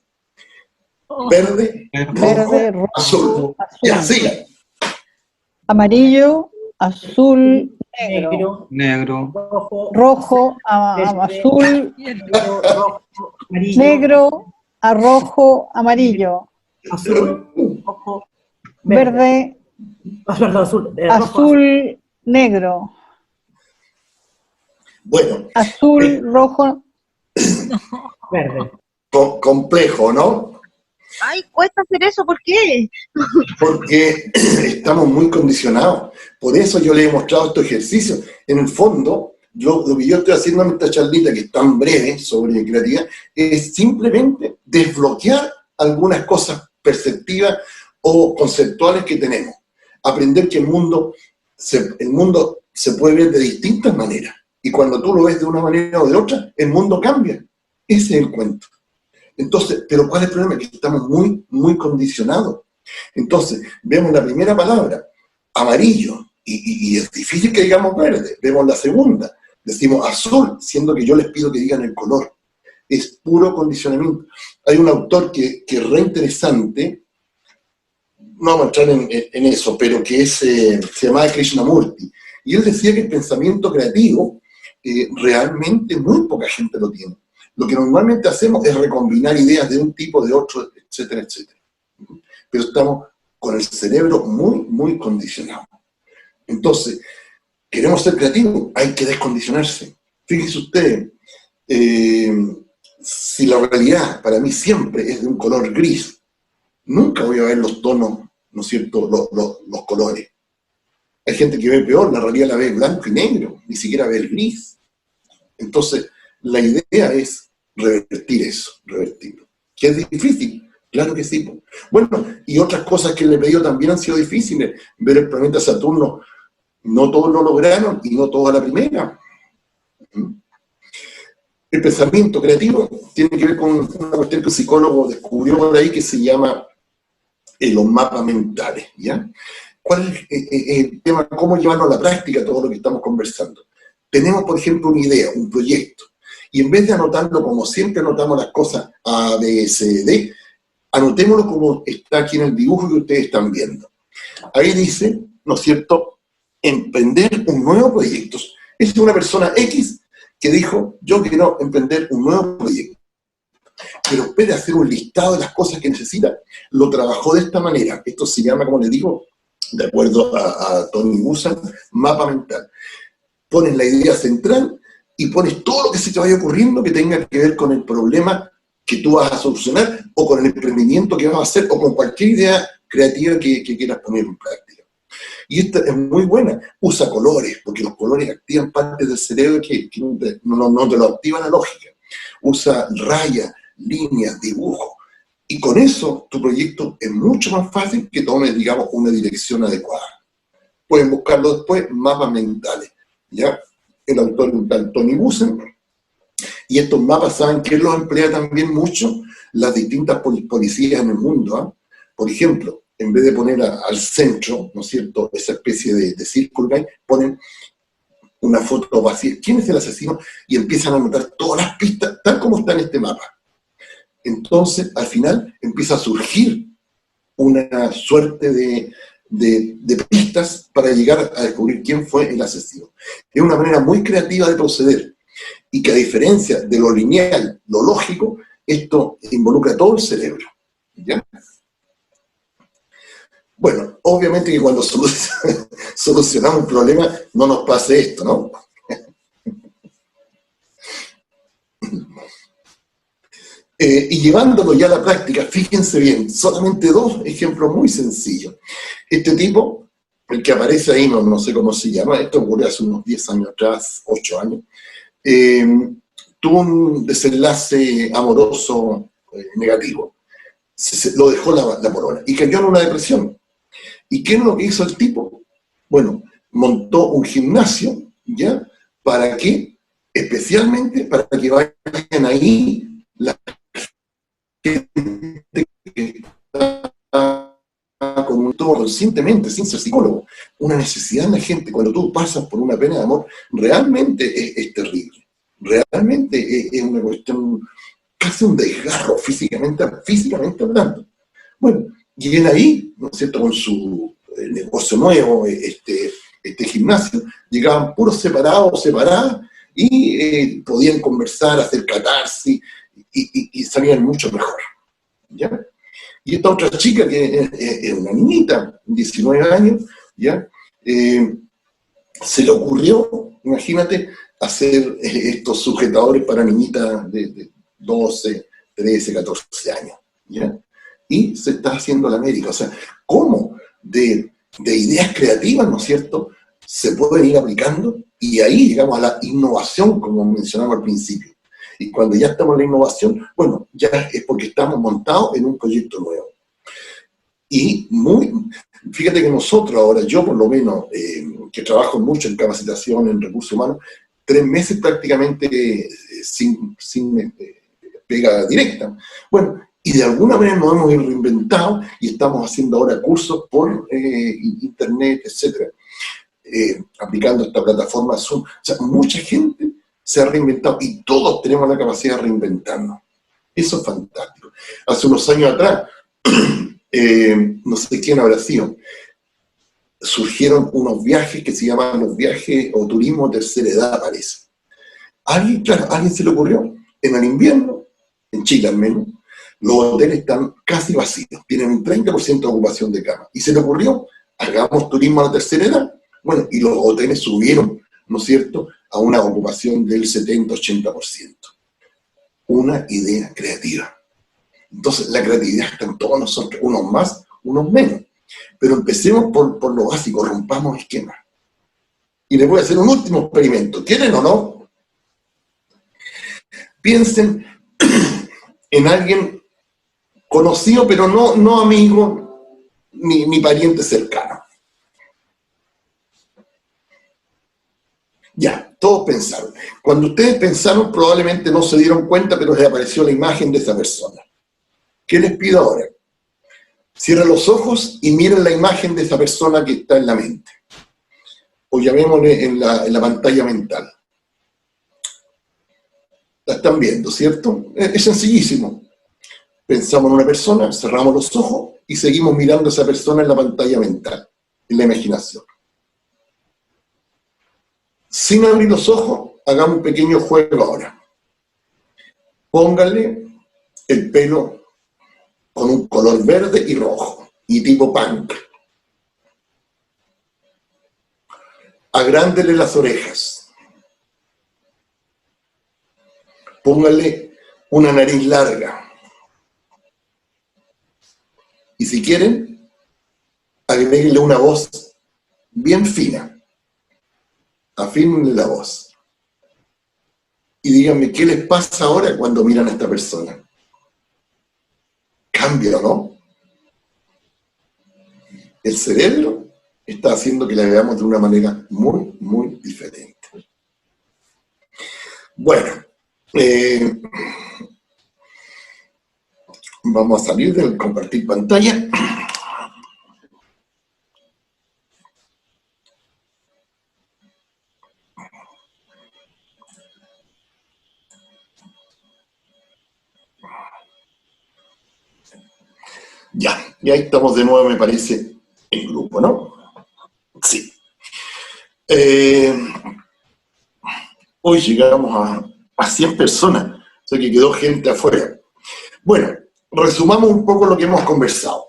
verde, rojo, azul. Ya, sigan. Amarillo, azul, negro, rojo, azul, negro, a rojo, amarillo, verde, azul, negro, Bueno, azul, rojo, Verde. complejo, ¿no? Ay, cuesta hacer eso, ¿por qué? Porque estamos muy condicionados. Por eso yo le he mostrado estos ejercicios. En el fondo, lo que yo estoy haciendo en esta charlita, que es tan breve sobre creatividad, es simplemente desbloquear algunas cosas perceptivas o conceptuales que tenemos. Aprender que el mundo se puede ver de distintas maneras. Y cuando tú lo ves de una manera o de otra, el mundo cambia. Ese es el cuento. Entonces, ¿pero cuál es el problema? Que estamos muy, muy condicionados. Entonces, vemos la primera palabra, amarillo, y es difícil que digamos verde. Vemos la segunda, decimos azul, siendo que yo les pido que digan el color. Es puro condicionamiento. Hay un autor que es re interesante, no vamos a entrar en eso, pero que se llamaba Krishnamurti, y él decía que el pensamiento creativo realmente muy poca gente lo tiene. Lo que normalmente hacemos es recombinar ideas de un tipo, de otro, etcétera, etcétera. Pero estamos con el cerebro muy, muy condicionado. Entonces, queremos ser creativos, hay que descondicionarse. Fíjense ustedes, si la realidad para mí siempre es de un color gris, nunca voy a ver los tonos, ¿no es cierto?, los colores. Hay gente que ve peor, la realidad la ve blanco y negro, ni siquiera ve el gris. Entonces, la idea es revertir eso, revertirlo. ¿Que es difícil? Claro que sí. Bueno, y otras cosas que le he pedido también han sido difíciles. Ver el planeta Saturno, no todos lo lograron y no todos a la primera. El pensamiento creativo tiene que ver con una cuestión que un psicólogo descubrió por ahí que se llama los mapas mentales, ¿ya? ¿Cuál es el tema? ¿Cómo llevarlo a la práctica todo lo que estamos conversando? Tenemos, por ejemplo, una idea, un proyecto, y en vez de anotarlo como siempre anotamos las cosas A, B, C, D, anotémoslo como está aquí en el dibujo que ustedes están viendo. Ahí dice, ¿no es cierto?, emprender un nuevo proyecto. Es una persona X que dijo, yo quiero emprender un nuevo proyecto. Pero en vez de hacer un listado de las cosas que necesita, lo trabajó de esta manera. Esto se llama, como les digo, de acuerdo a Tony Buzan, mapa mental. Pones la idea central y pones todo lo que se te vaya ocurriendo que tenga que ver con el problema que tú vas a solucionar, o con el emprendimiento que vas a hacer, o con cualquier idea creativa que quieras poner en práctica. Y esta es muy buena. Usa colores, porque los colores activan partes del cerebro que no te lo activa la lógica. Usa rayas, líneas, dibujos. Y con eso tu proyecto es mucho más fácil que tomes, digamos, una dirección adecuada. Pueden buscarlo después, mapas mentales. ¿Ya? El autor es un tal Tony Buzan, y estos mapas, ¿saben que los emplea también mucho? Las distintas policías en el mundo, ¿eh? Por ejemplo, en vez de poner al centro, ¿no es cierto?, esa especie de círculo que hay, ponen una foto vacía. ¿Quién es el asesino? Y empiezan a anotar todas las pistas, tal como está en este mapa. Entonces, al final, empieza a surgir una suerte de pistas para llegar a descubrir quién fue el asesino. Es una manera muy creativa de proceder. Y que a diferencia de lo lineal, lo lógico, esto involucra todo el cerebro. ¿Ya? Bueno, obviamente que cuando solucionamos un problema no nos pase esto, ¿no? Y llevándolo ya a la práctica, fíjense bien, solamente dos ejemplos muy sencillos. Este tipo, el que aparece ahí, no sé cómo se llama, esto ocurrió hace unos 10 años atrás, 8 años, tuvo un desenlace amoroso negativo. Lo dejó la polola y cayó en una depresión. ¿Y qué es lo que hizo el tipo? Bueno, montó un gimnasio, ¿ya? ¿Para qué? Especialmente para que vayan ahí la gente que está todo conscientemente, sin ser psicólogo. Una necesidad en la gente, cuando tú pasas por una pena de amor, realmente es terrible. Realmente es una cuestión, casi un desgarro físicamente hablando. Bueno, y él ahí, ¿no es cierto?, con su negocio nuevo, este gimnasio, llegaban puros separadas, y podían conversar, hacer catarsis, y salían mucho mejor, ¿ya? Y esta otra chica, que es una niñita, 19 años, ¿ya? Se le ocurrió, imagínate, hacer estos sujetadores para niñitas de 12, 13, 14 años, ¿ya? Y se está haciendo la América. O sea, ¿cómo de ideas creativas, ¿no es cierto?, se pueden ir aplicando? Y ahí llegamos a la innovación, como mencionamos al principio. Y cuando ya estamos en la innovación, bueno, ya es porque estamos montados en un proyecto nuevo. Y fíjate que nosotros ahora, yo por lo menos, que trabajo mucho en capacitación, en recursos humanos, 3 meses prácticamente sin pega directa. Bueno, y de alguna manera nos hemos reinventado y estamos haciendo ahora cursos por internet, etcétera, aplicando esta plataforma Zoom. O sea, mucha gente se ha reinventado y todos tenemos la capacidad de reinventarnos. Eso es fantástico. Hace unos años atrás, no sé quién habrá sido, surgieron unos viajes que se llaman los viajes o turismo tercera edad, parece. A alguien se le ocurrió, en el invierno, en Chile al menos, los hoteles están casi vacíos, tienen un 30% de ocupación de cama. Y se le ocurrió, hagamos turismo a la tercera edad. Bueno, y los hoteles subieron, ¿no es cierto?, a una ocupación del 70-80%. Una idea creativa. Entonces, la creatividad está en todos nosotros, unos más, unos menos. Pero empecemos por lo básico, rompamos esquemas. Y les voy a hacer un último experimento. ¿Quieren o no? Piensen en alguien conocido, pero no amigo, ni pariente cercano. Ya, todos pensaron. Cuando ustedes pensaron, probablemente no se dieron cuenta, pero les apareció la imagen de esa persona. ¿Qué les pido ahora? Cierren los ojos y miren la imagen de esa persona que está en la mente. O llamémosle en la pantalla mental. La están viendo, ¿cierto? Es sencillísimo. Pensamos en una persona, cerramos los ojos y seguimos mirando a esa persona en la pantalla mental, en la imaginación. Sin abrir los ojos, hagamos un pequeño juego ahora. Pónganle el pelo con un color verde y rojo, y tipo punk. Agrándele las orejas. Pónganle una nariz larga. Y si quieren, agréguenle una voz bien fina. Afínenle la voz. Y díganme, ¿qué les pasa ahora cuando miran a esta persona? ¿Cambia o no? El cerebro está haciendo que la veamos de una manera muy, muy diferente. Bueno, vamos a salir del compartir pantalla. Ya, y ahí estamos de nuevo, me parece, en grupo, ¿no? Sí. Hoy llegamos a 100 personas, o sea que quedó gente afuera. Bueno, resumamos un poco lo que hemos conversado.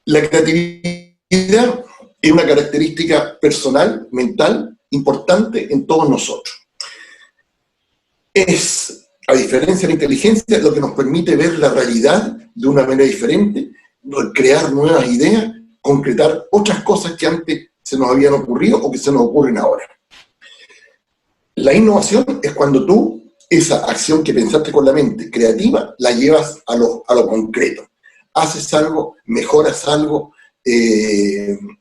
La creatividad es una característica personal, mental, importante en todos nosotros. Es, a diferencia de la inteligencia, lo que nos permite ver la realidad de una manera diferente, crear nuevas ideas, concretar otras cosas que antes se nos habían ocurrido o que se nos ocurren ahora. La innovación es cuando tú, esa acción que pensaste con la mente creativa, la llevas a lo concreto. Haces algo, mejoras algo,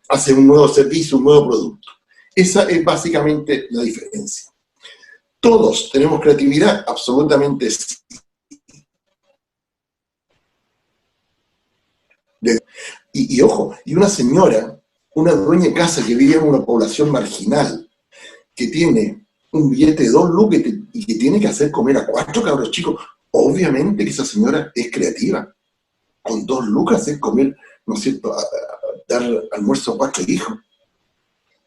haces un nuevo servicio, un nuevo producto. Esa es básicamente la diferencia. Todos tenemos creatividad, absolutamente sí. Y ojo, y una señora, una dueña de casa que vive en una población marginal, que tiene un billete de 2 lucas y que tiene que hacer comer a 4 cabros chicos, obviamente que esa señora es creativa. Con 2 lucas hacer comer, ¿no es cierto?, dar almuerzo a 4 hijos.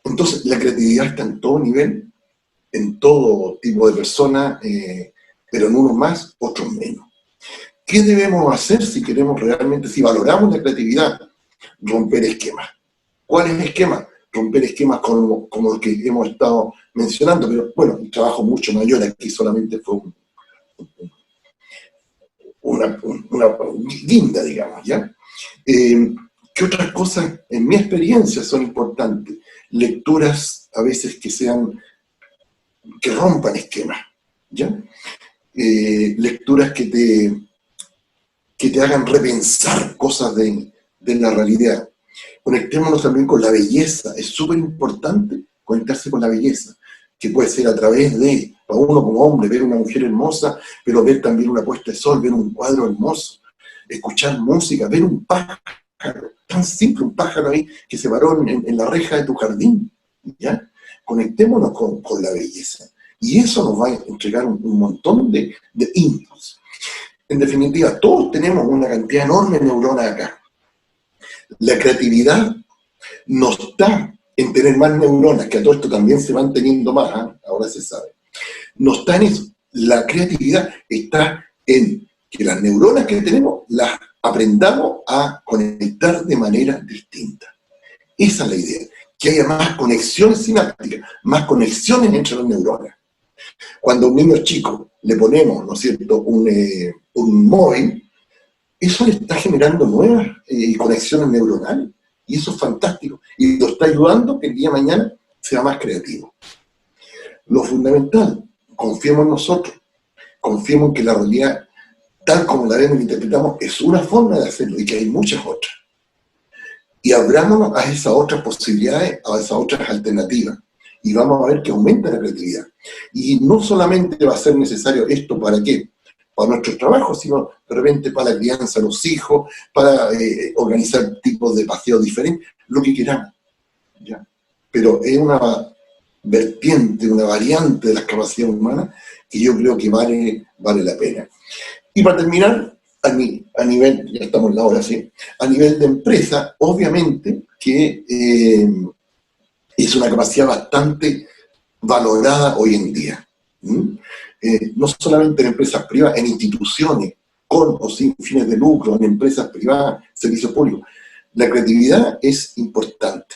Entonces, la creatividad está en todo nivel, en todo tipo de personas, pero en unos más, otros menos. ¿Qué debemos hacer si queremos realmente, si valoramos la creatividad? Romper esquemas. ¿Cuáles esquemas? Romper esquemas como los que hemos estado mencionando, pero bueno, un trabajo mucho mayor aquí solamente fue una guinda, digamos, ¿ya? ¿Qué otras cosas, en mi experiencia, son importantes? Lecturas a veces que rompan esquemas, ¿ya? Lecturas que te hagan repensar cosas de la realidad. Conectémonos también con la belleza, es súper importante conectarse con la belleza, que puede ser a través de, para uno como hombre, ver una mujer hermosa, pero ver también una puesta de sol, ver un cuadro hermoso, escuchar música, ver un pájaro, tan simple, un pájaro ahí que se paró en la reja de tu jardín, ¿ya? Conectémonos con la belleza, y eso nos va a entregar un montón de inputs. En definitiva, todos tenemos una cantidad enorme de neuronas acá. La creatividad no está en tener más neuronas, que a todo esto también se van teniendo más, ¿eh? Ahora se sabe. No está en eso. La creatividad está en que las neuronas que tenemos las aprendamos a conectar de manera distinta. Esa es la idea, que haya más conexiones sinápticas, más conexiones entre las neuronas. Cuando a un niño chico le ponemos, ¿no es cierto?, un móvil, eso le está generando nuevas conexiones neuronales, y eso es fantástico, y lo está ayudando que el día de mañana sea más creativo. Lo fundamental, confiemos en nosotros, confiemos en que la realidad, tal como la vemos e interpretamos, es una forma de hacerlo, y que hay muchas otras. Y abrámonos a esas otras posibilidades, a esas otras alternativas, y vamos a ver que aumenta la creatividad. Y no solamente va a ser necesario esto, ¿para qué? Para nuestros trabajos, sino de repente para la crianza de los hijos, para organizar tipos de paseos diferentes, lo que queramos, ¿ya? Pero es una vertiente, una variante de las capacidades humanas que yo creo que vale la pena. Y para terminar, a nivel, ya estamos en la hora, ¿sí? A nivel de empresa, obviamente que es una capacidad bastante valorada hoy en día. No solamente en empresas privadas, en instituciones, con o sin fines de lucro, en empresas privadas, servicios públicos. La creatividad es importante.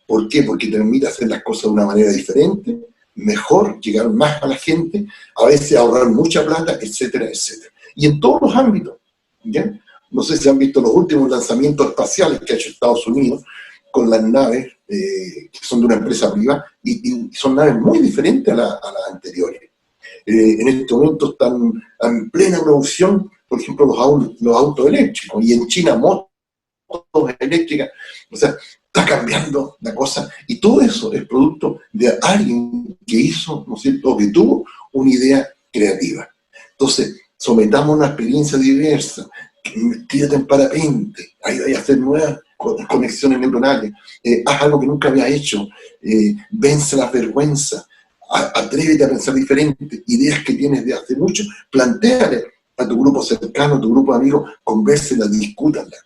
¿Por qué? Porque te permite hacer las cosas de una manera diferente, mejor, llegar más a la gente, a veces ahorrar mucha plata, etcétera, etcétera. Y en todos los ámbitos, ¿ya? No sé si han visto los últimos lanzamientos espaciales que ha hecho Estados Unidos con las naves que son de una empresa privada, y son naves muy diferentes a las anteriores. En este momento están en plena producción, por ejemplo, los autos eléctricos, y en China motos eléctricas. O sea, está cambiando la cosa, y todo eso es producto de alguien que hizo, ¿no es cierto?, que tuvo una idea creativa. Entonces, sometamos una experiencia diversa, tírate en parapente, hay hacer nuevas conexiones neuronales, haz algo que nunca había hecho, vence las vergüenzas, atrévete a pensar diferente, ideas que tienes de hace mucho, plantéale a tu grupo cercano, a tu grupo de amigos, convérsenlas, discútanlas,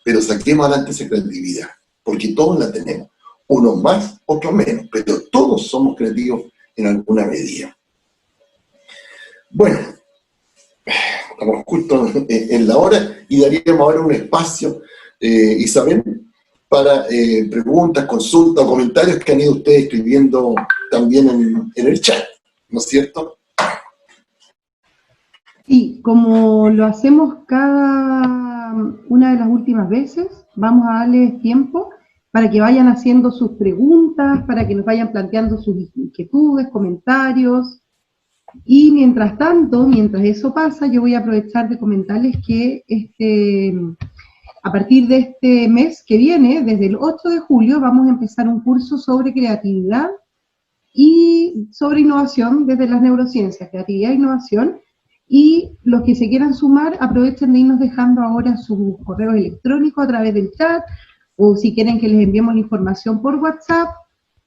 pero saquemos adelante esa creatividad, porque todos la tenemos. unos más, otros menos, pero todos somos creativos en alguna medida. Bueno, estamos justo en la hora y daríamos ahora un espacio, Isabel, para preguntas, consultas o comentarios que han ido ustedes escribiendo también en el chat, ¿no es cierto? Sí, como lo hacemos cada una de las últimas veces, vamos a darles tiempo para que vayan haciendo sus preguntas, para que nos vayan planteando sus inquietudes, comentarios. Y mientras tanto, mientras eso pasa, yo voy a aprovechar de comentarles que a partir de este mes que viene, desde el 8 de julio, vamos a empezar un curso sobre creatividad y sobre innovación desde las neurociencias, creatividad e innovación. Y los que se quieran sumar, aprovechen de irnos dejando ahora sus correos electrónicos a través del chat, o si quieren que les enviemos la información por WhatsApp.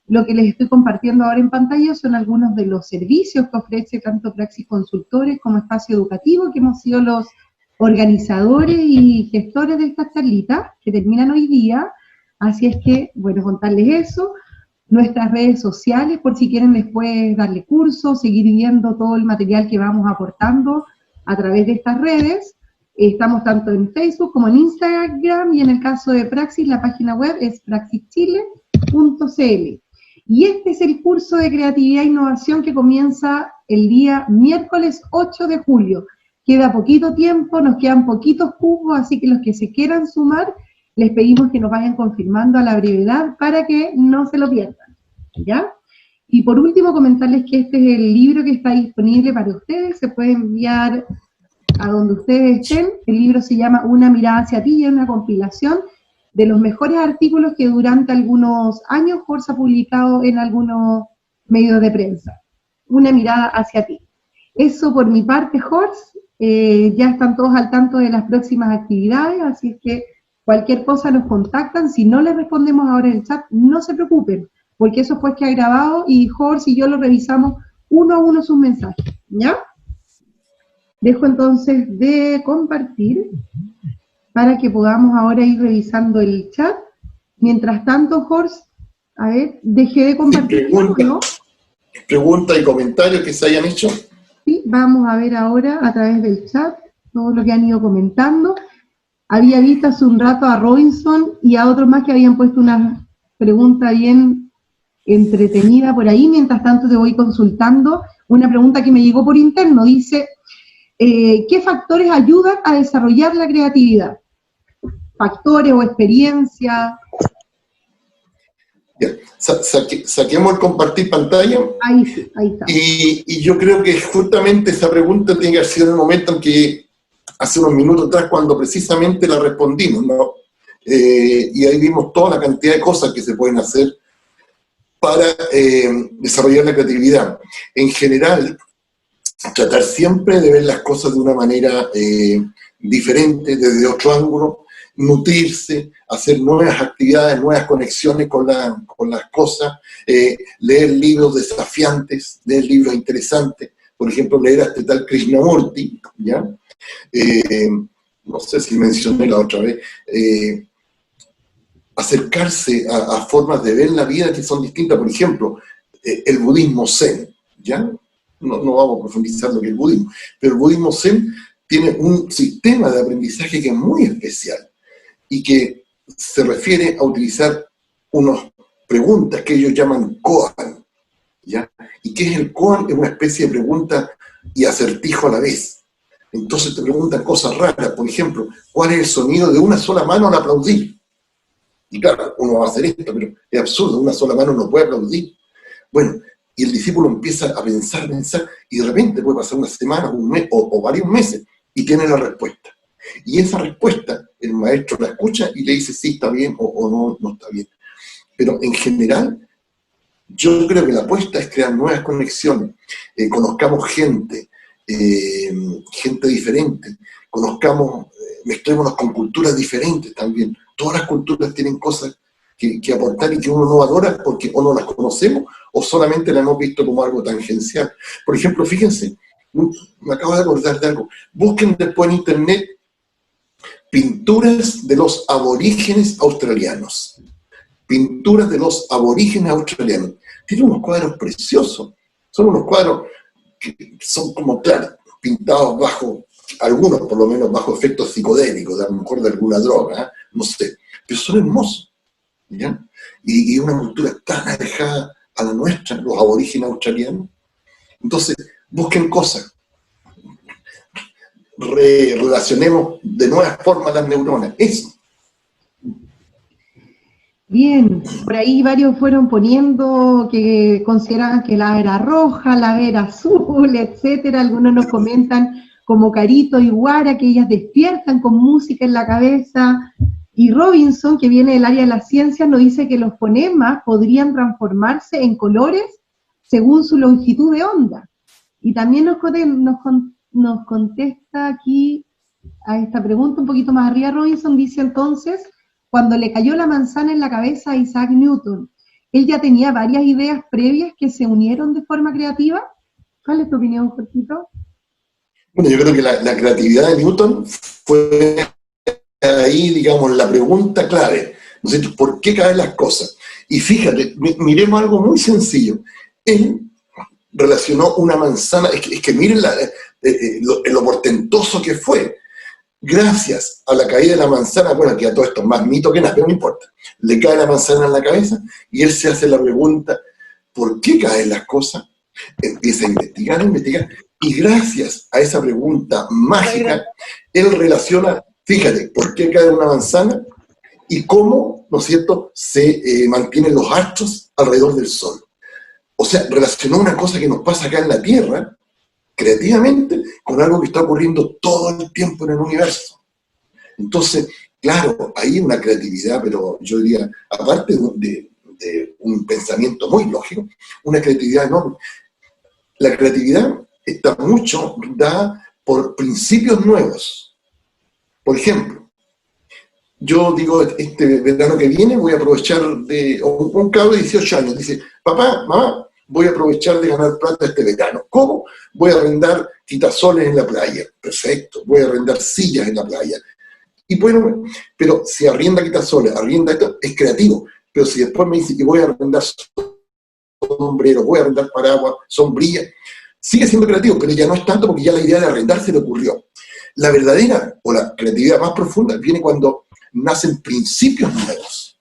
Lo que les estoy compartiendo ahora en pantalla son algunos de los servicios que ofrece tanto Praxis Consultores como Espacio Educativo, que hemos sido los organizadores y gestores de estas charlitas que terminan hoy día. Así es que, bueno, contarles eso. Nuestras redes sociales, por si quieren después darle cursos, seguir viendo todo el material que vamos aportando a través de estas redes. Estamos tanto en Facebook como en Instagram, y en el caso de Praxis, la página web es praxischile.cl. Y este es el curso de creatividad e innovación que comienza el día miércoles 8 de julio. Queda poquito tiempo, nos quedan poquitos cupos, así que los que se quieran sumar, les pedimos que nos vayan confirmando a la brevedad para que no se lo pierdan, ¿ya? Y por último, comentarles que este es el libro que está disponible para ustedes, se puede enviar a donde ustedes estén. El libro se llama Una mirada hacia ti, y es una compilación de los mejores artículos que durante algunos años Jorge ha publicado en algunos medios de prensa. Una mirada hacia ti. Eso por mi parte, Jorge. Ya están todos al tanto de las próximas actividades, así es que cualquier cosa nos contactan. Si no les respondemos ahora en el chat, no se preocupen, porque eso fue que ha grabado y Jorge y yo lo revisamos uno a uno sus mensajes, ¿ya? Dejo entonces de compartir para que podamos ahora ir revisando el chat. Mientras tanto, Jorge, a ver, dejé de compartir, ¿no? Preguntas y comentarios que se hayan hecho. Sí, vamos a ver ahora a través del chat todo lo que han ido comentando. Había visto hace un rato a Robinson y a otros más que habían puesto una pregunta bien entretenida por ahí. Mientras tanto te voy consultando una pregunta que me llegó por interno. Dice, ¿qué factores ayudan a desarrollar la creatividad? ¿Factores o experiencia? Ya. Saquemos el compartir pantalla. Ahí sí, ahí está. Y yo creo que justamente esa pregunta tiene que haber sido en el momento en que, hace unos minutos atrás, cuando precisamente la respondimos, ¿no? Y ahí vimos toda la cantidad de cosas que se pueden hacer para desarrollar la creatividad. En general, tratar siempre de ver las cosas de una manera diferente, desde otro ángulo, nutrirse, hacer nuevas actividades, nuevas conexiones con las cosas, leer libros desafiantes, leer libros interesantes, por ejemplo, leer a este tal Krishnamurti, ¿ya? No sé si mencioné la otra vez, acercarse a formas de ver la vida que son distintas, por ejemplo, el budismo zen, ¿ya? No vamos a profundizar lo que es el budismo, pero el budismo zen tiene un sistema de aprendizaje que es muy especial y que se refiere a utilizar unas preguntas que ellos llaman koan, ¿ya? ¿Y qué es el koan? Es una especie de pregunta y acertijo a la vez. Entonces te preguntan cosas raras, por ejemplo, ¿cuál es el sonido de una sola mano al aplaudir? Y claro, uno va a hacer esto, pero es absurdo, una sola mano no puede aplaudir. Bueno, y el discípulo empieza a pensar, y de repente puede pasar una semana, un mes o varios meses, y tiene la respuesta. Y esa respuesta, el maestro la escucha y le dice sí, está bien, o no está bien. Pero en general, yo creo que la apuesta es crear nuevas conexiones, conozcamos gente diferente, mezclémonos con culturas diferentes también. Todas las culturas tienen cosas que aportar y que uno no valora porque o no las conocemos o solamente las hemos visto como algo tangencial. Por ejemplo, fíjense, me acabo de acordar de algo. Busquen después en internet pinturas de los aborígenes australianos. pinturas de los aborígenes australianos. Tiene unos cuadros preciosos. Son unos cuadros que son como, claro, pintados bajo, algunos por lo menos bajo efectos psicodélicos, a lo mejor de alguna droga, ¿eh? No sé, pero son hermosos, ¿ya? Y una cultura tan alejada a la nuestra, los aborígenes australianos. Entonces, busquen cosas, relacionemos de nuevas formas las neuronas, eso. Bien, por ahí varios fueron poniendo que consideraban que la era roja, la era azul, etcétera. Algunos nos comentan como Carito y Guara, que ellas despiertan con música en la cabeza. Y Robinson, que viene del área de las ciencias, nos dice que los fonemas podrían transformarse en colores según su longitud de onda. Y también nos contesta aquí a esta pregunta un poquito más arriba, Robinson, dice entonces, cuando le cayó la manzana en la cabeza a Isaac Newton, ¿él ya tenía varias ideas previas que se unieron de forma creativa? ¿Cuál es tu opinión, Jorgito? Bueno, yo creo que la creatividad de Newton fue ahí, digamos, la pregunta clave, ¿no es cierto? ¿Por qué caen las cosas? Y fíjate, miremos algo muy sencillo. Él relacionó una manzana, es que miren lo portentoso que fue. Gracias a la caída de la manzana, bueno, que a todo esto es más mito que nada, pero no importa, le cae la manzana en la cabeza y él se hace la pregunta, ¿por qué caen las cosas? Empieza a investigar, y gracias a esa pregunta mágica, él relaciona, fíjate, ¿por qué cae una manzana? Y cómo, ¿no es cierto?, se mantienen los astros alrededor del Sol. O sea, relacionó una cosa que nos pasa acá en la Tierra, creativamente, con algo que está ocurriendo todo el tiempo en el universo. Entonces, claro, hay una creatividad, pero yo diría, aparte de un pensamiento muy lógico, una creatividad enorme. La creatividad está mucho dada por principios nuevos. Por ejemplo, yo digo, este verano que viene voy a aprovechar de... Un cabro de 18 años dice, papá, mamá, voy a aprovechar de ganar plata este verano. ¿Cómo? Voy a arrendar quitasoles en la playa. Perfecto. Voy a arrendar sillas en la playa. Y bueno, pero si arrienda quitasoles, arrienda esto, es creativo. Pero si después me dice que voy a arrendar sombreros, voy a arrendar paraguas, sombrillas, sigue siendo creativo, pero ya no es tanto porque ya la idea de arrendar se le ocurrió. La verdadera, o la creatividad más profunda, viene cuando nacen principios nuevos.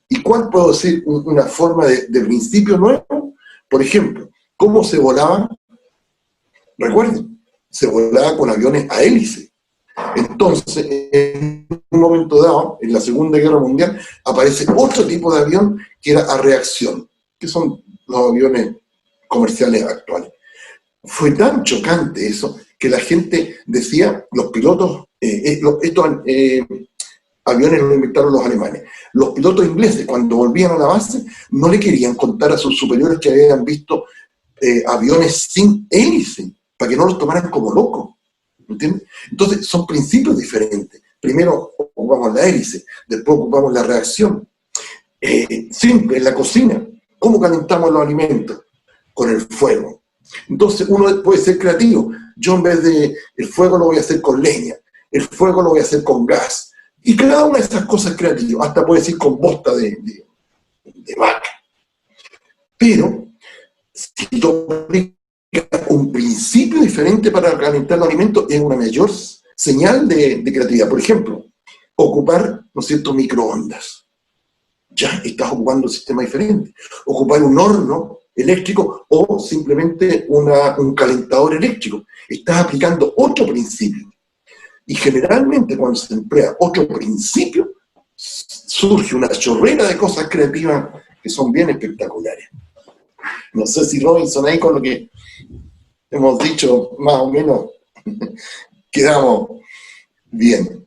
¿Y cuál puedo decir una forma de principio nuevo? Por ejemplo, ¿cómo se volaba? Recuerden, se volaba con aviones a hélice. Entonces, en un momento dado, en la Segunda Guerra Mundial, aparece otro tipo de avión que era a reacción, que son los aviones comerciales actuales. Fue tan chocante eso, que la gente decía, los pilotos, estos aviones los inventaron los alemanes. Los pilotos ingleses, cuando volvían a la base, no le querían contar a sus superiores que habían visto aviones sin hélice, para que no los tomaran como locos. ¿Entiendes? Entonces, son principios diferentes. Primero ocupamos la hélice, después ocupamos la reacción. Simple, en la cocina. ¿Cómo calentamos los alimentos? Con el fuego. Entonces, uno puede ser creativo. Yo, en vez de el fuego, lo voy a hacer con leña. El fuego lo voy a hacer con gas. Y cada una de esas cosas es creativa, hasta puede decir con bosta de vaca. Pero, si tú aplicas un principio diferente para calentar los alimentos, es una mayor señal de creatividad. Por ejemplo, ocupar, ¿no es cierto?, microondas. Ya estás ocupando un sistema diferente. Ocupar un horno eléctrico o simplemente un calentador eléctrico. Estás aplicando otro principio. Y generalmente cuando se emplea otro principio, surge una chorrera de cosas creativas que son bien espectaculares. No sé si Robinson ahí con lo que hemos dicho más o menos quedamos bien.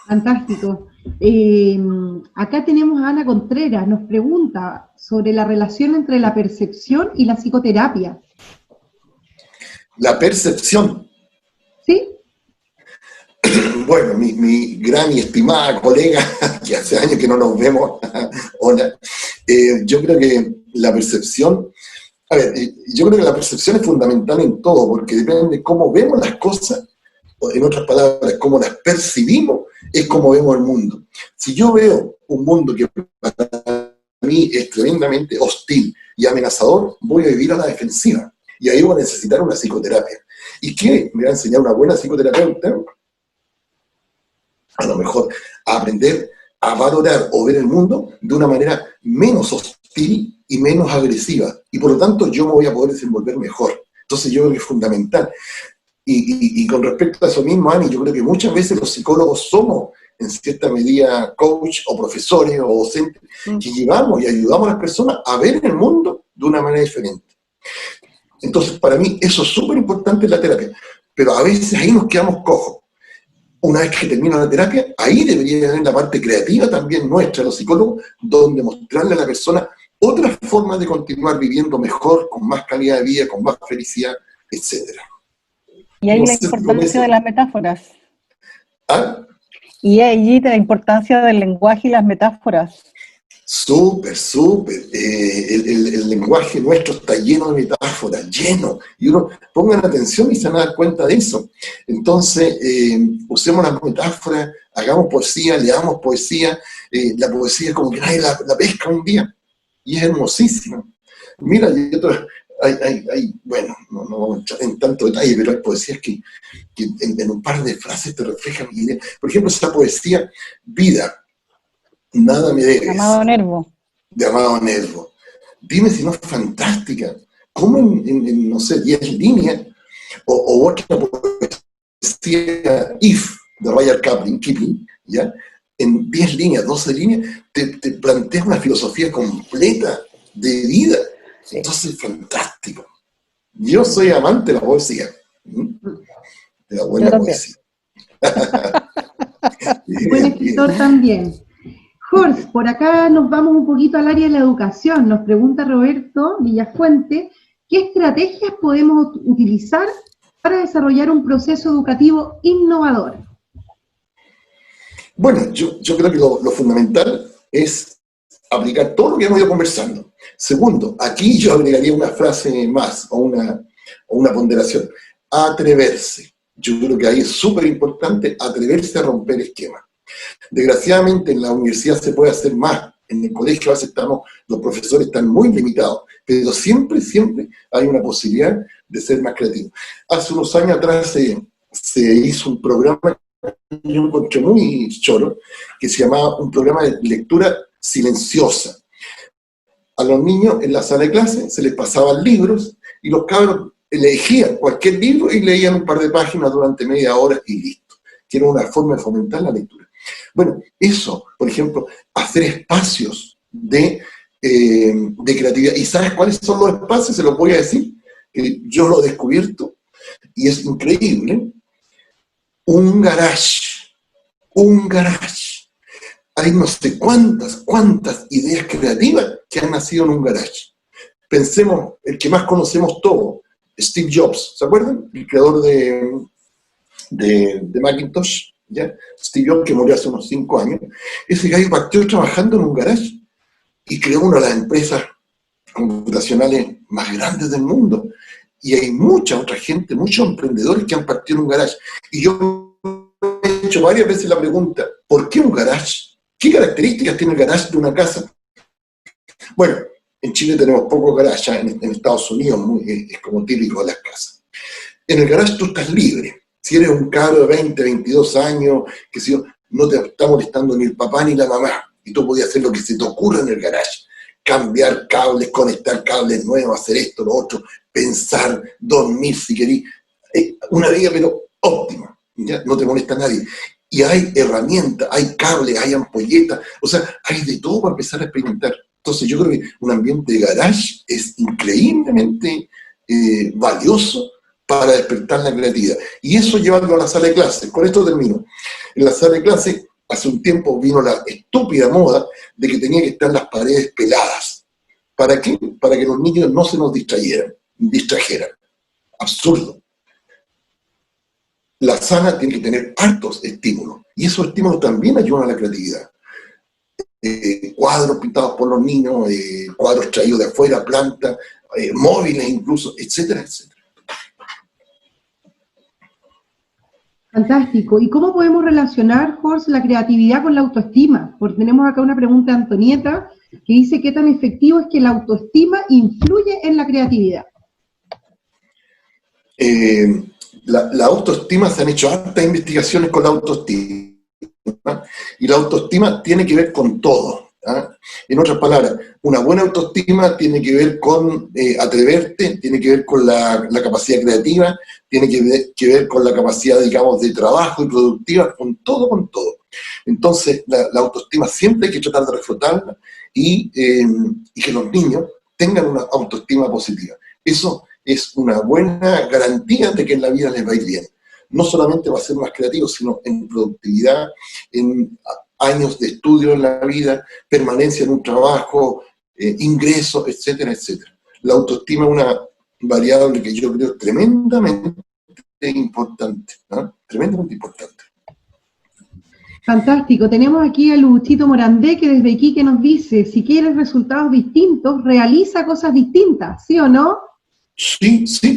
Fantástico. Acá tenemos a Ana Contreras, nos pregunta sobre la relación entre la percepción y la psicoterapia. La percepción. ¿Sí? Bueno, mi gran y estimada colega, que hace años que no nos vemos, hola, yo creo que la percepción, yo creo que la percepción es fundamental en todo, porque depende de cómo vemos las cosas, o en otras palabras, cómo las percibimos, es como vemos el mundo. Si yo veo un mundo que para mí es tremendamente hostil y amenazador, voy a vivir a la defensiva. Y ahí voy a necesitar una psicoterapia. ¿Y qué me va a enseñar una buena psicoterapeuta? A lo mejor a aprender a valorar o ver el mundo de una manera menos hostil y menos agresiva. Y por lo tanto yo me voy a poder desenvolver mejor. Entonces yo creo que es fundamental. Y con respecto a eso mismo, Ani, yo creo que muchas veces los psicólogos somos, en cierta medida, coach o profesores o docentes, que llevamos y ayudamos a las personas a ver el mundo de una manera diferente. Entonces, para mí, eso es súper importante en la terapia. Pero a veces ahí nos quedamos cojos. Una vez que termina la terapia, ahí debería haber la parte creativa también nuestra, los psicólogos, donde mostrarle a la persona otras formas de continuar viviendo mejor, con más calidad de vida, con más felicidad, etc. Y ahí No la sé cómo importancia de las metáforas. ¿Ah? Y allí la importancia del lenguaje y las metáforas. Súper, súper. El lenguaje nuestro está lleno de metáforas, lleno. Y uno, pongan atención y se van a dar cuenta de eso. Entonces, usemos las metáforas, hagamos poesía, leamos poesía. La poesía es como que nadie la pesca un día. Y es hermosísima. Mira, bueno, no vamos a entrar en tanto detalle, pero hay poesías que en un par de frases te reflejan mi idea. Por ejemplo, esa poesía, Vida. Nada me debes. Amado Nervo. De Amado Nervo. Dime si no es fantástica. ¿Cómo en no sé, 10 líneas? O otra poesía, If, de Rudyard Kipling, ¿ya? En 10 líneas, 12 líneas, te plantea una filosofía completa de vida. Sí. Entonces, fantástico. Yo soy amante de la poesía. De la buena poesía. Buen escritor también. Jorge, por acá nos vamos un poquito al área de la educación. Nos pregunta Roberto Villafuente, ¿qué estrategias podemos utilizar para desarrollar un proceso educativo innovador? Bueno, yo creo que lo fundamental es aplicar todo lo que hemos ido conversando. Segundo, aquí yo agregaría una frase más o una ponderación. Atreverse. Yo creo que ahí es súper importante atreverse a romper esquemas. Desgraciadamente en la universidad se puede hacer más, en el colegio a veces los profesores están muy limitados, pero siempre hay una posibilidad de ser más creativo. Hace unos años atrás se hizo un programa que yo encontré muy choro, que se llamaba un programa de lectura silenciosa. A los niños en la sala de clase se les pasaban libros y los cabros elegían cualquier libro y leían un par de páginas durante media hora y listo, que era una forma de fomentar la lectura. Bueno, eso, por ejemplo, hacer espacios de creatividad. ¿Y sabes cuáles son los espacios? Se los voy a decir, que yo lo he descubierto y es increíble. Un garage. Hay no sé cuántas ideas creativas que han nacido en un garage. Pensemos, el que más conocemos todos, Steve Jobs, ¿se acuerdan? El creador de Macintosh. ¿Ya? Steve Jobs, que murió hace unos 5 años, ese gallo partió trabajando en un garage y creó una de las empresas computacionales más grandes del mundo. Y hay mucha otra gente, muchos emprendedores que han partido en un garage. Y yo me he hecho varias veces la pregunta, ¿por qué un garage? ¿Qué características tiene el garage de una casa? Bueno, en Chile tenemos pocos garages, en Estados Unidos es como típico de las casas. En el garage tú estás libre. Si eres un cabro de 20, 22 años, que si no te está molestando ni el papá ni la mamá, y tú podías hacer lo que se te ocurra en el garage, cambiar cables, conectar cables nuevos, hacer esto, lo otro, pensar, dormir si querís, una vida pero óptima, ¿ya? No te molesta nadie. Y hay herramientas, hay cables, hay ampolletas, o sea, hay de todo para empezar a experimentar. Entonces yo creo que un ambiente de garage es increíblemente valioso para despertar la creatividad. Y eso llevarlo a la sala de clase. Con esto termino. En la sala de clase, hace un tiempo vino la estúpida moda de que tenía que estar las paredes peladas. ¿Para qué? Para que los niños no se nos distrajeran. Absurdo. La sala tiene que tener hartos estímulos. Y esos estímulos también ayudan a la creatividad. Cuadros pintados por los niños, cuadros traídos de afuera, plantas, móviles incluso, etcétera, etcétera. Fantástico. ¿Y cómo podemos relacionar, Jorge, la creatividad con la autoestima? Porque tenemos acá una pregunta de Antonieta, que dice qué tan efectivo es que la autoestima influye en la creatividad. La autoestima, se han hecho hartas investigaciones con la autoestima, y la autoestima tiene que ver con todo. En otras palabras, una buena autoestima tiene que ver con atreverte, tiene que ver con la capacidad creativa, tiene que ver con la capacidad, digamos, de trabajo y productiva, con todo, con todo. Entonces, la autoestima siempre hay que tratar de reflotarla y que los niños tengan una autoestima positiva. Eso es una buena garantía de que en la vida les va a ir bien. No solamente va a ser más creativo, sino en productividad, en años de estudio en la vida, permanencia en un trabajo, ingresos, etcétera, etcétera. La autoestima es una variable que yo creo tremendamente importante, ¿no? Tremendamente importante. Fantástico. Tenemos aquí a Luchito Morandé, que desde Iquique nos dice, si quieres resultados distintos, realiza cosas distintas, ¿sí o no? Sí, sí.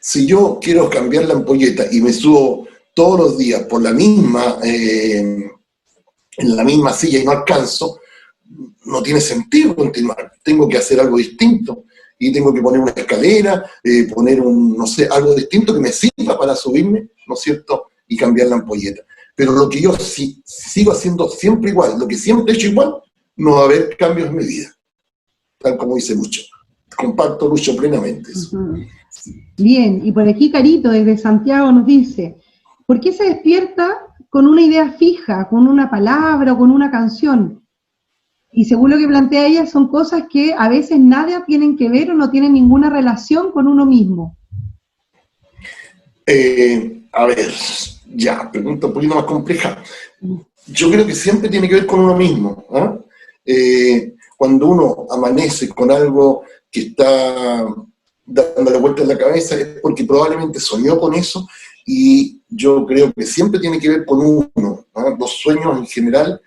Si yo quiero cambiar la ampolleta y me subo todos los días por la misma, en la misma silla y no alcanzo, no tiene sentido continuar. Tengo que hacer algo distinto y tengo que poner una escalera, poner no sé, algo distinto que me sirva para subirme, ¿no es cierto?, y cambiar la ampolleta. Pero lo que yo sigo haciendo siempre igual, lo que siempre he hecho igual, no va a haber cambios en mi vida. Tal como dice Lucho. Comparto, Lucho, plenamente eso. Bien, y por aquí Carito desde Santiago nos dice, ¿por qué se despierta con una idea fija, con una palabra o con una canción? Y según lo que plantea ella, son cosas que a veces nada tienen que ver o no tienen ninguna relación con uno mismo. A ver, ya, pregunta un poquito más compleja. Yo creo que siempre tiene que ver con uno mismo. Cuando uno amanece con algo que está dándole vuelta en la cabeza, es porque probablemente soñó con eso, y yo creo que siempre tiene que ver con uno. Los sueños en general,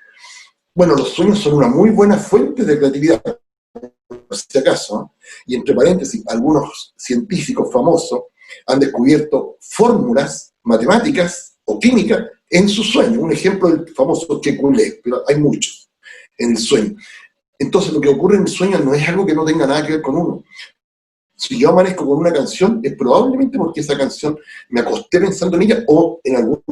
bueno, los sueños son una muy buena fuente de creatividad, por si acaso, y entre paréntesis, algunos científicos famosos han descubierto fórmulas matemáticas o químicas en su sueño. Un ejemplo del famoso Kekulé, pero hay muchos en el sueño. Entonces, lo que ocurre en el sueño no es algo que no tenga nada que ver con uno. Si yo amanezco con una canción, es probablemente porque esa canción me acosté pensando en ella, o en algún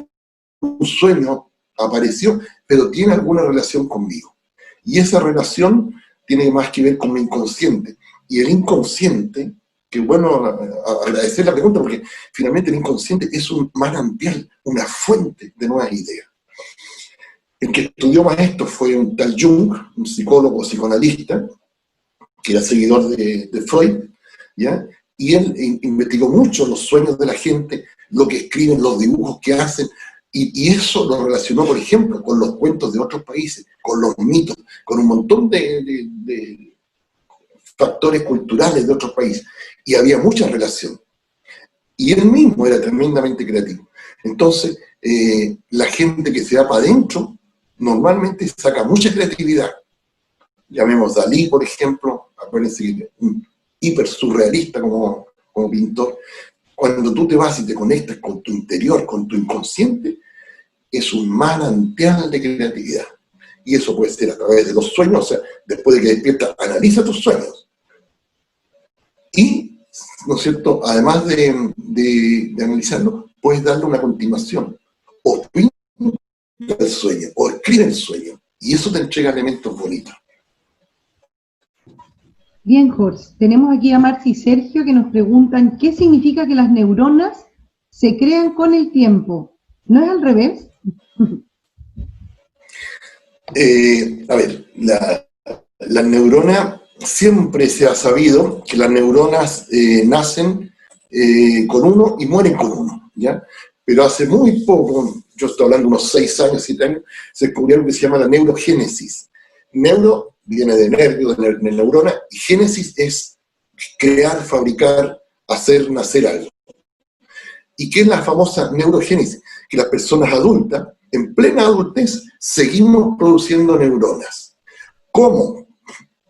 sueño apareció, pero tiene alguna relación conmigo. Y esa relación tiene más que ver con mi inconsciente. Y el inconsciente, que bueno, agradecer la pregunta, porque finalmente el inconsciente es un manantial, una fuente de nuevas ideas. El que estudió más esto fue un tal Jung, un psicólogo psicoanalista, que era seguidor de Freud, ¿ya? Y él investigó mucho los sueños de la gente, lo que escriben, los dibujos que hacen, y eso lo relacionó, por ejemplo, con los cuentos de otros países, con los mitos, con un montón de factores culturales de otros países, y había mucha relación. Y él mismo era tremendamente creativo. Entonces, la gente que se va para adentro, normalmente saca mucha creatividad. Llamemos Dalí, por ejemplo, acuérdense que es un hiper surrealista como pintor. Cuando tú te vas y te conectas con tu interior, con tu inconsciente, es un manantial de creatividad. Y eso puede ser a través de los sueños, o sea, después de que despiertas, analiza tus sueños. Y, ¿no es cierto?, además de analizarlo, puedes darle una continuación. O pinta el sueño, o escribe el sueño. Y eso te entrega elementos bonitos. Bien, Jorge, tenemos aquí a Marci y Sergio que nos preguntan ¿qué significa que las neuronas se crean con el tiempo? ¿No es al revés? A ver, la neurona, siempre se ha sabido que las neuronas nacen con uno y mueren con uno, ¿ya? Pero hace muy poco, yo estoy hablando unos 6 años, 7 años, se descubrió algo que se llama la neurogénesis. Neuro viene de nervio, de neurona, y génesis es crear, fabricar, hacer nacer algo. ¿Y qué es la famosa neurogénesis? Que las personas adultas, en plena adultez, seguimos produciendo neuronas. ¿Cómo?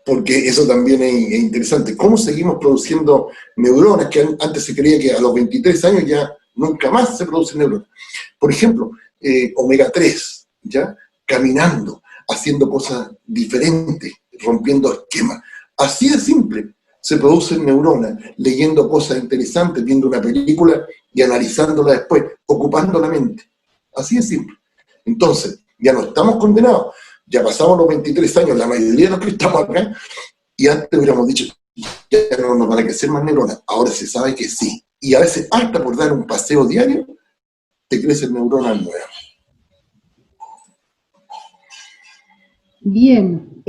Porque eso también es interesante. ¿Cómo seguimos produciendo neuronas? Que antes se creía que a los 23 años ya nunca más se producen neuronas. Por ejemplo, omega 3, ¿ya? Caminando, haciendo cosas diferentes, rompiendo esquemas. Así de simple se producen neuronas, leyendo cosas interesantes, viendo una película y analizándola después, ocupando la mente. Así de simple. Entonces, ya no estamos condenados, ya pasamos los 23 años, la mayoría de los que estamos acá, y antes hubiéramos dicho, ya no nos van a crecer más neuronas, ahora se sabe que sí. Y a veces hasta por dar un paseo diario, te crecen neuronas nuevas. Bien,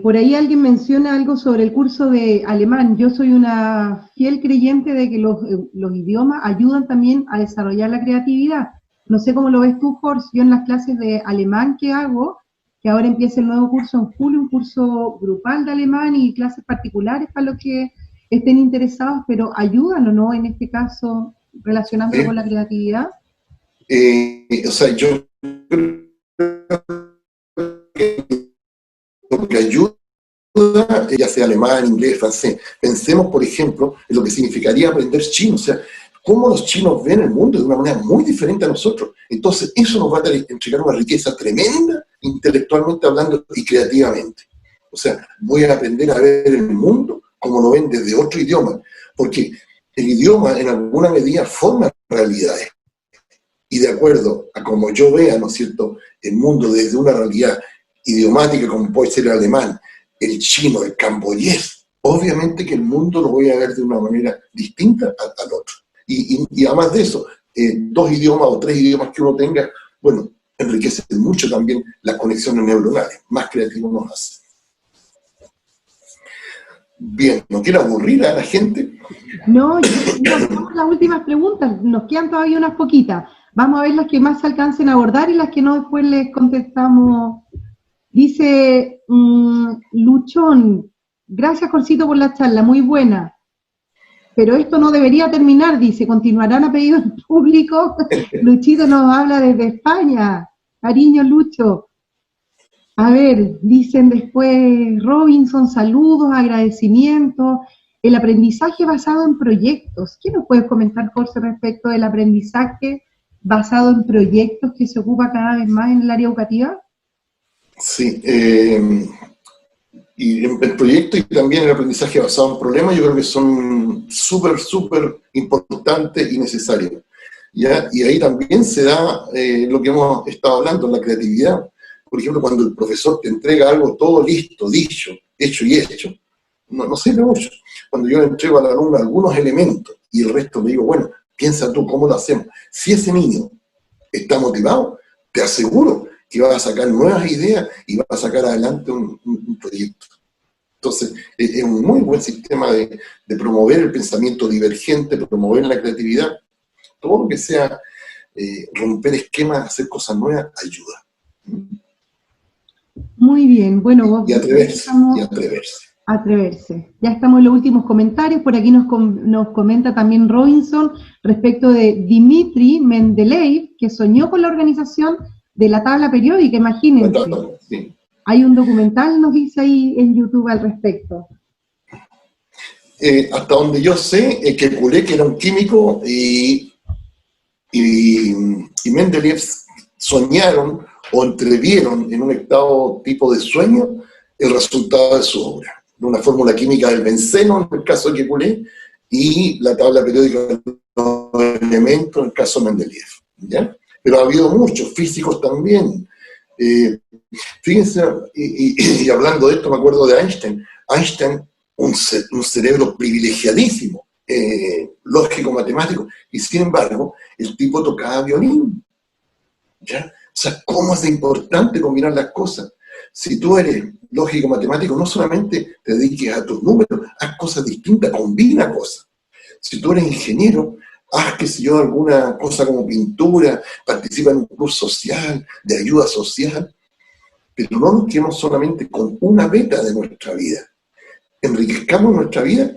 por ahí alguien menciona algo sobre el curso de alemán. Yo soy una fiel creyente de que los idiomas ayudan también a desarrollar la creatividad. No sé cómo lo ves tú, Jorge. Yo en las clases de alemán que hago, que ahora empieza el nuevo curso en julio, un curso grupal de alemán y clases particulares para los que estén interesados, pero ayudan o no en este caso relacionándolo con la creatividad. O sea, yo creo que lo que ayuda, ya sea alemán, inglés, francés, pensemos, por ejemplo, en lo que significaría aprender chino, o sea, cómo los chinos ven el mundo de una manera muy diferente a nosotros. Entonces, eso nos va a entregar una riqueza tremenda, intelectualmente hablando y creativamente. O sea, voy a aprender a ver el mundo como lo ven desde otro idioma, porque el idioma, en alguna medida, forma realidades. Y de acuerdo a como yo vea, ¿no es cierto?, el mundo desde una realidad idiomática como puede ser el alemán, el chino, el camboyés, obviamente que el mundo lo voy a ver de una manera distinta al otro. Y además de eso, 2 idiomas o 3 idiomas que uno tenga, bueno, enriquece mucho también las conexiones neuronales, más creativo nos hace. Bien, ¿no quiero aburrir a la gente? No, hacemos las últimas preguntas, nos quedan todavía unas poquitas. Vamos a ver las que más se alcancen a abordar y las que no después les contestamos. Dice Luchón, gracias Jorcito por la charla, muy buena. Pero esto no debería terminar, dice, continuarán a pedido del público. Luchito nos habla desde España. Cariño, Lucho. A ver, dicen después, Robinson, saludos, agradecimientos. El aprendizaje basado en proyectos. ¿Qué nos puedes comentar, Jorge, respecto del aprendizaje basado en proyectos que se ocupa cada vez más en el área educativa? Sí, y el proyecto y también el aprendizaje basado en problemas yo creo que son súper importantes y necesarios. ¿Ya? Y ahí también se da lo que hemos estado hablando, la creatividad. Por ejemplo, cuando el profesor te entrega algo todo listo, dicho, hecho y hecho, no sirve mucho. Cuando yo le entrego al alumno algunos elementos y el resto le digo, bueno, piensa tú cómo lo hacemos. Si ese niño está motivado, te aseguro que va a sacar nuevas ideas y va a sacar adelante un proyecto. Entonces, es un muy buen sistema de promover el pensamiento divergente, promover la creatividad. Todo lo que sea romper esquemas, hacer cosas nuevas, ayuda. Muy bien, bueno, vos y atreverse. Ya estamos en los últimos comentarios. Por aquí nos comenta también Robinson respecto de Dmitri Mendeleev, que soñó con la organización de la tabla periódica, imagínense. Sí. Hay un documental, nos dice ahí en YouTube al respecto. Hasta donde yo sé, Kekulé, que era un químico, y Mendeleev soñaron o entrevieron en un estado tipo de sueño el resultado de su obra. Una fórmula química del benceno, en el caso de Kekulé, y la tabla periódica de los elementos, en el caso de Mendeleev. ¿Ya? Pero ha habido muchos físicos también. Fíjense, y hablando de esto, me acuerdo de Einstein. Einstein, un cerebro privilegiadísimo, lógico, matemático, y sin embargo, el tipo tocaba violín. ¿Ya? O sea, ¿cómo es de importante combinar las cosas? Si tú eres lógico, matemático, no solamente te dediques a tus números, haz cosas distintas, combina cosas. Si tú eres ingeniero, haz, qué sé yo, alguna cosa como pintura, participa en un club social, de ayuda social, pero no nos quedemos solamente con una beta de nuestra vida. Enriquezcamos nuestra vida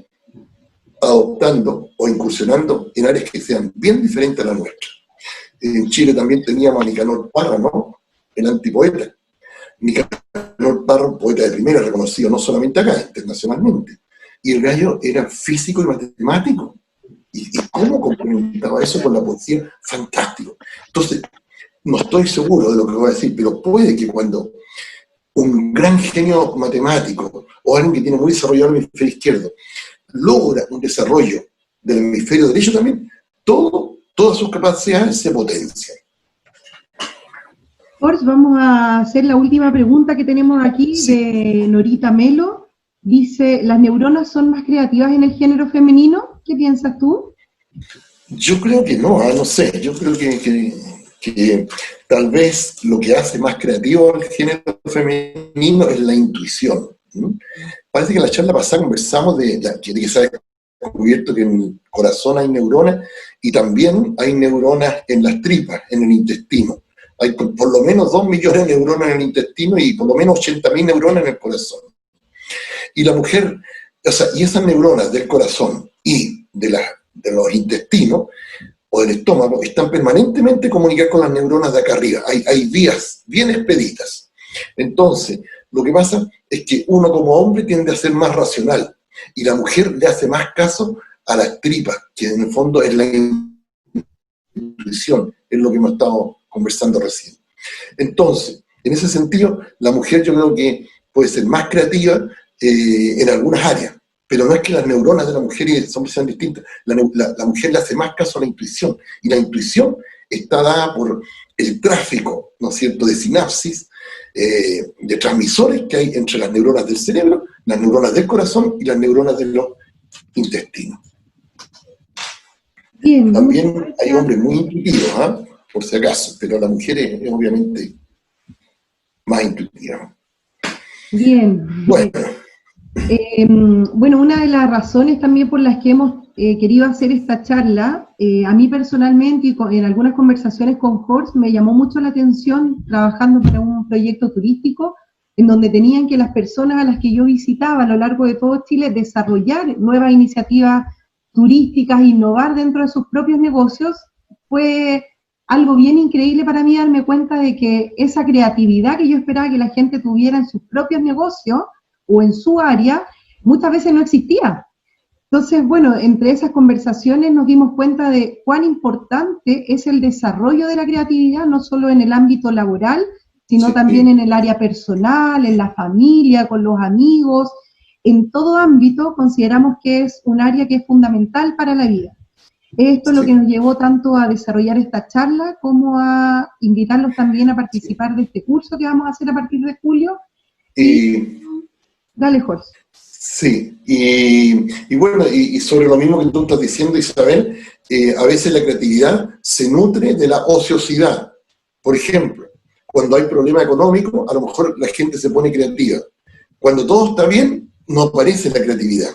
adoptando o incursionando en áreas que sean bien diferentes a la nuestra. En Chile también teníamos a Nicanor Parra, ¿no? El antipoeta. Nicanor Parra, poeta de primera, reconocido no solamente acá, internacionalmente. Y el gallo era físico y matemático. ¿Y cómo complementaba eso con la poesía? Fantástico. Entonces, no estoy seguro de lo que voy a decir, pero puede que cuando un gran genio matemático o alguien que tiene muy desarrollado el hemisferio izquierdo logra un desarrollo del hemisferio derecho también, todas sus capacidades se potencian. Jorge, vamos a hacer la última pregunta que tenemos aquí de Norita Melo. Dice, ¿las neuronas son más creativas en el género femenino? ¿Qué piensas tú? Yo creo que no, no sé, yo creo que tal vez lo que hace más creativo al género femenino es la intuición. Parece que en la charla pasada conversamos de que se ha descubierto que en el corazón hay neuronas y también hay neuronas en las tripas, en el intestino. Hay por lo menos 2 millones de neuronas en el intestino y por lo menos 80.000 neuronas en el corazón. Y la mujer, o sea, y esas neuronas del corazón y de los intestinos o del estómago están permanentemente comunicadas con las neuronas de acá arriba. Hay vías bien expeditas. Entonces, lo que pasa es que uno como hombre tiende a ser más racional y la mujer le hace más caso a las tripas, que en el fondo es la intuición, es lo que hemos estado conversando recién. Entonces, en ese sentido, la mujer yo creo que puede ser más creativa en algunas áreas, pero no es que las neuronas de la mujer y los hombres sean distintas. La mujer le hace más caso a la intuición, y la intuición está dada por el tráfico, ¿no es cierto?, de sinapsis, de transmisores que hay entre las neuronas del cerebro, las neuronas del corazón y las neuronas de los intestinos. Bien, también hay hombres muy intuitivos, por si acaso, pero la mujer es obviamente más intuitiva. Bien. Bueno. Bueno, una de las razones también por las que hemos querido hacer esta charla, a mí personalmente y en algunas conversaciones con Jorge, me llamó mucho la atención trabajando para un proyecto turístico en donde tenían que las personas a las que yo visitaba a lo largo de todo Chile desarrollar nuevas iniciativas turísticas, innovar dentro de sus propios negocios. Fue algo bien increíble para mí darme cuenta de que esa creatividad que yo esperaba que la gente tuviera en sus propios negocios o en su área, muchas veces no existía. Entonces, bueno, entre esas conversaciones nos dimos cuenta de cuán importante es el desarrollo de la creatividad, no solo en el ámbito laboral, sino también en el área personal, en la familia, con los amigos. En todo ámbito consideramos que es un área que es fundamental para la vida. Esto es lo que nos llevó tanto a desarrollar esta charla como a invitarlos también a participar de este curso que vamos a hacer a partir de julio. Dale, Jorge. Sí, y bueno, y sobre lo mismo que tú estás diciendo, Isabel, a veces la creatividad se nutre de la ociosidad. Por ejemplo, cuando hay problema económico, a lo mejor la gente se pone creativa. Cuando todo está bien, no aparece la creatividad.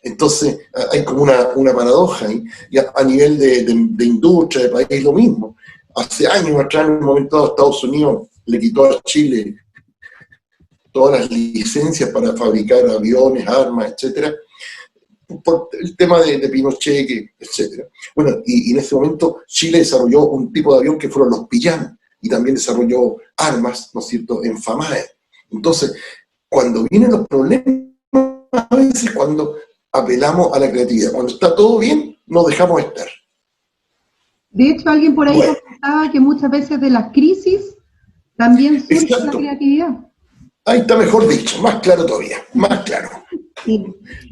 Entonces, hay como una paradoja ahí. Y a nivel de industria, de país, lo mismo. Hace años atrás, en un momento dado, Estados Unidos le quitó a Chile todas las licencias para fabricar aviones, armas, etcétera, por el tema de Pinochet, etcétera. Bueno, y en ese momento Chile desarrolló un tipo de avión que fueron los Pillán, y también desarrolló armas, ¿no es cierto?, en FAMAE. Entonces, cuando vienen los problemas, a veces cuando apelamos a la creatividad, cuando está todo bien, nos dejamos estar. De hecho, alguien por ahí comentaba que muchas veces de las crisis también surge la creatividad. Ahí está mejor dicho, más claro todavía, más claro. Sí.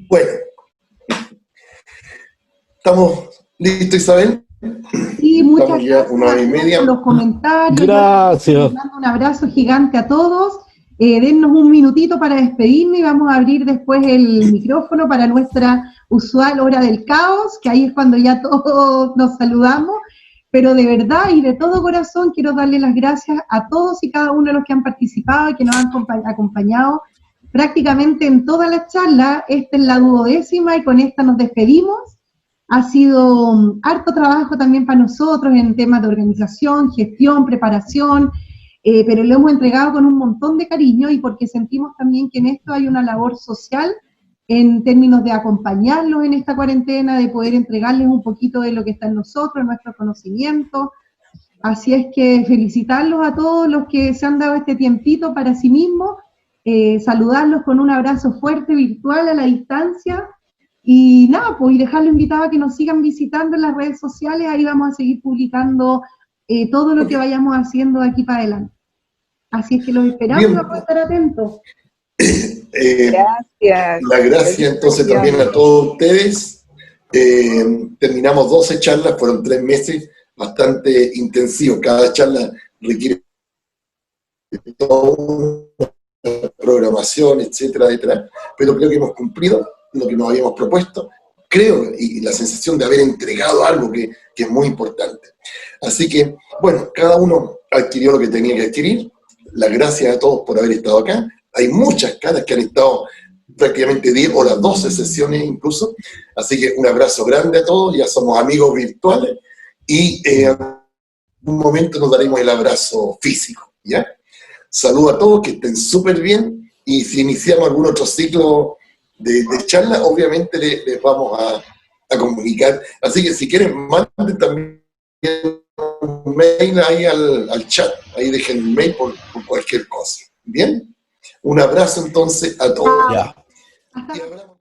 Bueno, ¿estamos listos, Isabel? Sí, muchas gracias por los comentarios. Gracias. Mando un abrazo gigante a todos. Dennos un minutito para despedirme y vamos a abrir después el micrófono para nuestra usual hora del caos, que ahí es cuando ya todos nos saludamos. Pero de verdad y de todo corazón quiero darle las gracias a todos y cada uno de los que han participado y que nos han acompañado prácticamente en todas las charlas. Esta es la 12ª y con esta nos despedimos. Ha sido harto trabajo también para nosotros en temas de organización, gestión, preparación, pero lo hemos entregado con un montón de cariño y porque sentimos también que en esto hay una labor social en términos de acompañarlos en esta cuarentena, de poder entregarles un poquito de lo que está en nosotros, nuestro conocimiento. Así es que felicitarlos a todos los que se han dado este tiempito para sí mismos, saludarlos con un abrazo fuerte virtual a la distancia, y nada, pues y dejarlos invitados a que nos sigan visitando en las redes sociales. Ahí vamos a seguir publicando todo lo que vayamos haciendo de aquí para adelante. Así es que los esperamos Bien. a estar atentos. Gracias. La gracia entonces también a todos ustedes. Terminamos 12 charlas, fueron 3 meses bastante intensivos. Cada charla requiere toda una programación, etcétera, etcétera. Pero creo que hemos cumplido lo que nos habíamos propuesto. Creo, y la sensación de haber entregado algo que es muy importante. Así que, bueno, cada uno adquirió lo que tenía que adquirir. Las gracias a todos por haber estado acá. Hay muchas caras que han estado prácticamente 10 o las 12 sesiones incluso. Así que un abrazo grande a todos, ya somos amigos virtuales y en un momento nos daremos el abrazo físico, ¿ya? Saludos a todos, que estén súper bien y si iniciamos algún otro ciclo de charla, obviamente les vamos a comunicar. Así que si quieren, manden también un mail ahí al chat, ahí dejen un mail por cualquier cosa. ¿Bien? Un abrazo entonces a todos. Ya. Y hablamos.